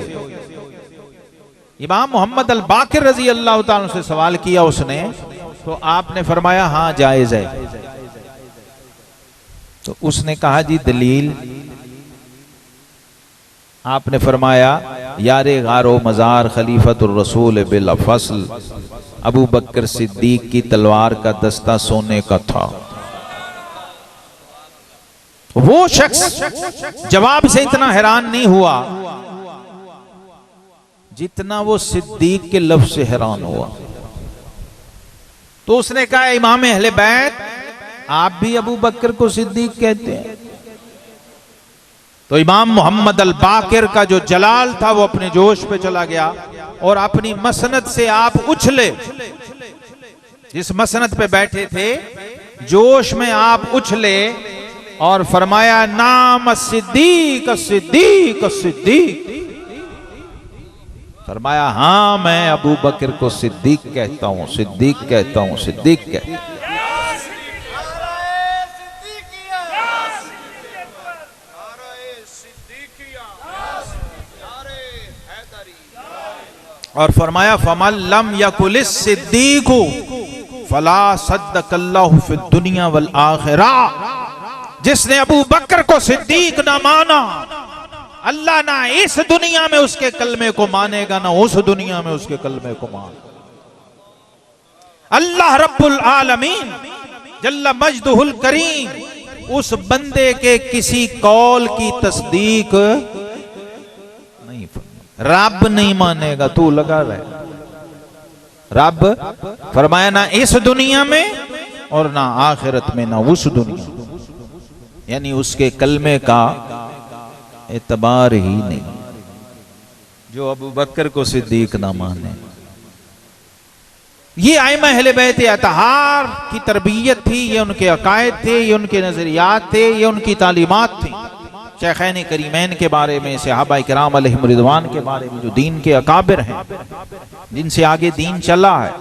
इमाम मोहम्मद अल बाकिर रजी अल्लाह ताला से सवाल किया उसने, तो आपने फरमाया हाँ जायज है। तो उसने कहा जी दलील? आपने फरमाया यारे गारो मजार खलीफतुर रसूल बिल फसल, अबू बकर सिद्दीक की तलवार का दस्ता सोने का था। वो शख्स जवाब से इतना हैरान नहीं हुआ जितना वो सिद्दीक के लफ्ज से हैरान हुआ। तो उसने कहा इमाम अहले बैत आप भी अबू बकर को सिद्दीक कहते हैं? तो इमाम मोहम्मद अल बाकिर का जो जलाल था वो अपने जोश पे चला गया और अपनी मसनद से आप उछले, जिस मसनद पे बैठे थे जोश में आप उछले और फरमाया नाम सिद्दीक सिद्दीक सिद्दीक। फरमाया हाँ मैं अबू बकर को सिद्दीक कहता हूं, सिद्दीक कहता हूं, सिद्दीक कहता हूं। और फरमाया फमल लम यकुलिस सिद्दीकु फला सद्दकल्लाहु फिद दुनिया वल आखिरा। जिसने अबू बकर को सिद्दीक ना माना, अल्लाह ना इस दुनिया में उसके कलमे को मानेगा ना उस दुनिया में उसके कलमे को मानेगा। अल्लाह रब्बुल आलमीन जल्ला मजदुहुल करीम उस बंदे के किसी कौल की तस्दीक नहीं, रब नहीं मानेगा। तू लगा रहे रब फरमाया ना इस दुनिया में और ना आखिरत में, ना उस दुनिया, यानी उसके कलमे का एतबार ही नहीं जो अबू बकर को सिद्दीक ना माने। ये आइमा अहले बैत अतहार की तरबियत थी, ये उनके अकायद थे, ये उनके नजरियात थे, ये उनकी तालीमात थी। शेखैन करीमैन के बारे में, सहाबा किराम अलैहिम रिदवान के बारे में, जो दीन के अकाबिर हैं, जिनसे आगे दीन चला है।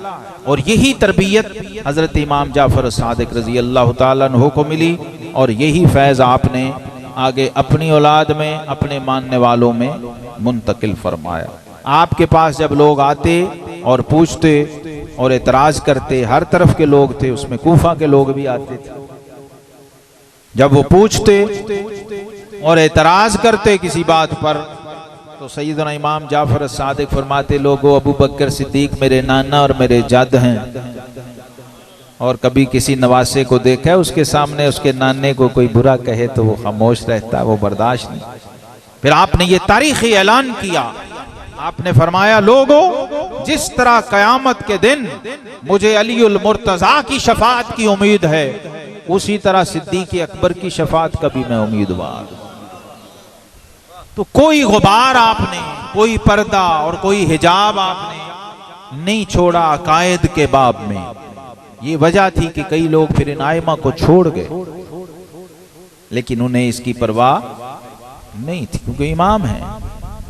और यही तरबियत हजरत इमाम जाफर सादिक रजी अल्लाह ताला अन्हु को मिली और यही फैज़ आपने आगे अपनी औलाद में, अपने मानने वालों में मुंतकिल फरमाया। आपके पास जब लोग आते और पूछते और एतराज करते, हर तरफ के लोग थे, उसमें कूफा के लोग भी आते थे, जब वो पूछते और एतराज करते किसी बात पर, तो सैयदना इमाम जाफर सादिक फरमाते, लोगों अबू बकर सिद्दीक मेरे नाना और मेरे जद हैं, और कभी किसी नवासे को देखा है उसके सामने उसके नाने को कोई बुरा कहे तो वो खामोश रहता है, वो बर्दाश्त नहीं। फिर आपने ये तारीखी ऐलान किया, आपने फरमाया, लोगों जिस तरह कयामत के दिन मुझे अलीउल मुर्तजा की शफाअत की उम्मीद है, उसी तरह सिद्दीक अकबर की शफाअत का भी मैं उम्मीदवार। तो कोई गुबार आपने, कोई पर्दा और कोई हिजाब आपने नहीं छोड़ा अकायद के बाब में। ये वजह थी कि कई लोग फिर इन आइमा को छोड़ गए, लेकिन उन्हें इसकी परवाह नहीं थी, क्योंकि इमाम है,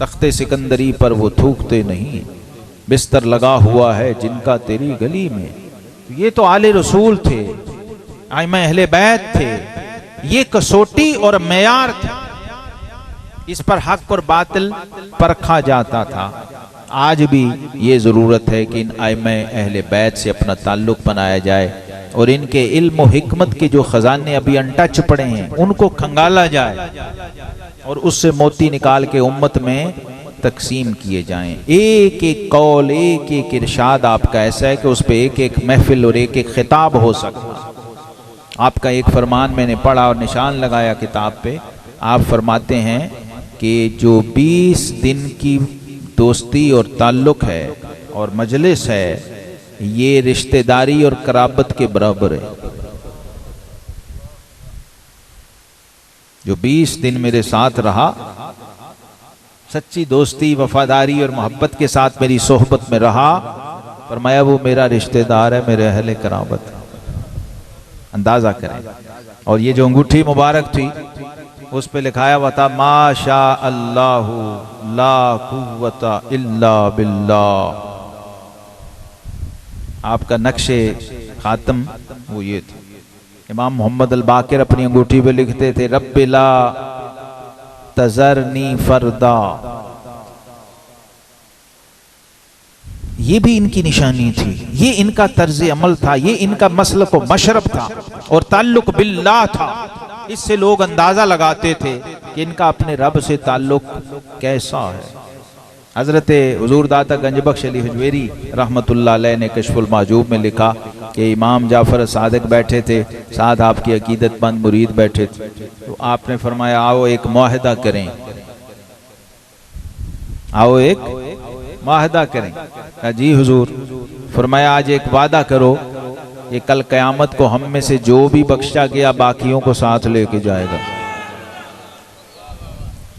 तख्ते सिकंदरी पर वो थूकते नहीं, बिस्तर लगा हुआ है जिनका तेरी गली में। ये तो आले रसूल थे, आइमा अहले बैत थे, ये कसौटी और मेयार था, इस पर हक और बातिल परखा जाता था। आज भी ये जरूरत है कि इन आइमा अहले बैत से अपना ताल्लुक बनाया जाए और इनके इल्म और हिकमत के जो खजाने अभी अनटच पड़े हैं उनको खंगाला जाए और उससे मोती निकाल के उम्मत में तकसीम किए जाएं। एक एक कौल, एक एक इरशाद आपका ऐसा है कि उस पर एक एक महफिल और एक एक खिताब हो सकता। आपका एक फरमान मैंने पढ़ा और निशान लगाया किताब पे। आप फरमाते हैं कि जो 20 दिन की दोस्ती और ताल्लुक है और मजलिस है, ये रिश्तेदारी और कराबत के बराबर है। जो 20 दिन मेरे साथ रहा, सच्ची दोस्ती, वफादारी और मोहब्बत के साथ मेरी सोहबत में रहा, फरमाया वो मेरा रिश्तेदार है, मेरे अहले कराबत। अंदाजा करें। और ये जो अंगूठी मुबारक थी उस पे लिखाया हुआ था, माशा अल्लाहु ला कुव्वता इल्ला बिल्लाह। आपका नक्शे खातम वो ये था। इमाम मोहम्मद अल बाकिर अपनी अंगूठी पे लिखते थे, रब्बिला तजरनी फरदा। ये भी इनकी निशानी थी, ये इनका तर्ज अमल था, ये इनका मसलक व मशरब था और ताल्लुक बिल्लाह था। इससे लोग अंदाजा लगाते थे कि इनका अपने रब से ताल्लुक कैसा है। हजरत हुजूर दाता गंजबख्श अली हुजवेरी रहमतुल्लाह अलैह ने कश्फुल माजूब में लिखा कि इमाम जाफर सादिक बैठे थे, साथ आपकी अकीदतमंद मुरीद बैठे थे, तो आपने फरमाया आओ एक मुआहदा करें, आओ एक मुआहदा करें। कहा जी हुजूर। फरमाया आज एक वादा करो, ये कल कयामत को हम में से जो भी बख्शा गया बाकियों को साथ लेके जाएगा।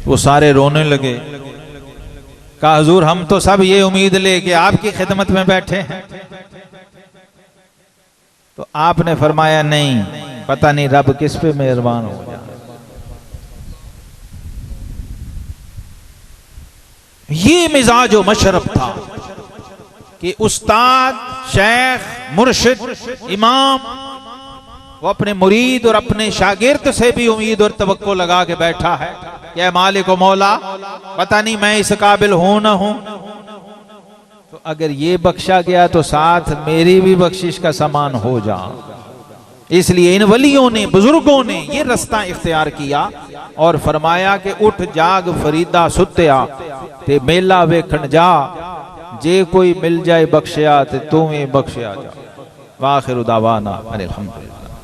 वो सारे रोने लगे। कहा हुजूर हम तो सब ये उम्मीद लेके आपकी खिदमत में बैठे हैं। तो आपने फरमाया नहीं, पता नहीं रब किस पे मेहरबान हो जाए। ये मिजाज व मशरब था कि उस्ताद, शेख, मुर्शिद, इमाम वो अपने मुरीद और अपने शागिर्द से भी उम्मीद और तवक्को लगा के बैठा है कि मालिक व मौला पता नहीं मैं इस काबिल हूं ना हूं, तो अगर ये बख्शा गया तो साथ मेरी भी बख्शिश का सामान हो जा। इसलिए इन वलियों ने, बुजुर्गों ने ये रास्ता इख्तियार किया और फरमाया कि उठ जाग फरीदा सुत्या ते मेला वेखण जा, जे कोई मिल जाए बख्शिया ते तू ही बख्शिया जा। वाखिर दावाना अल्हम्दुलिल्लाह।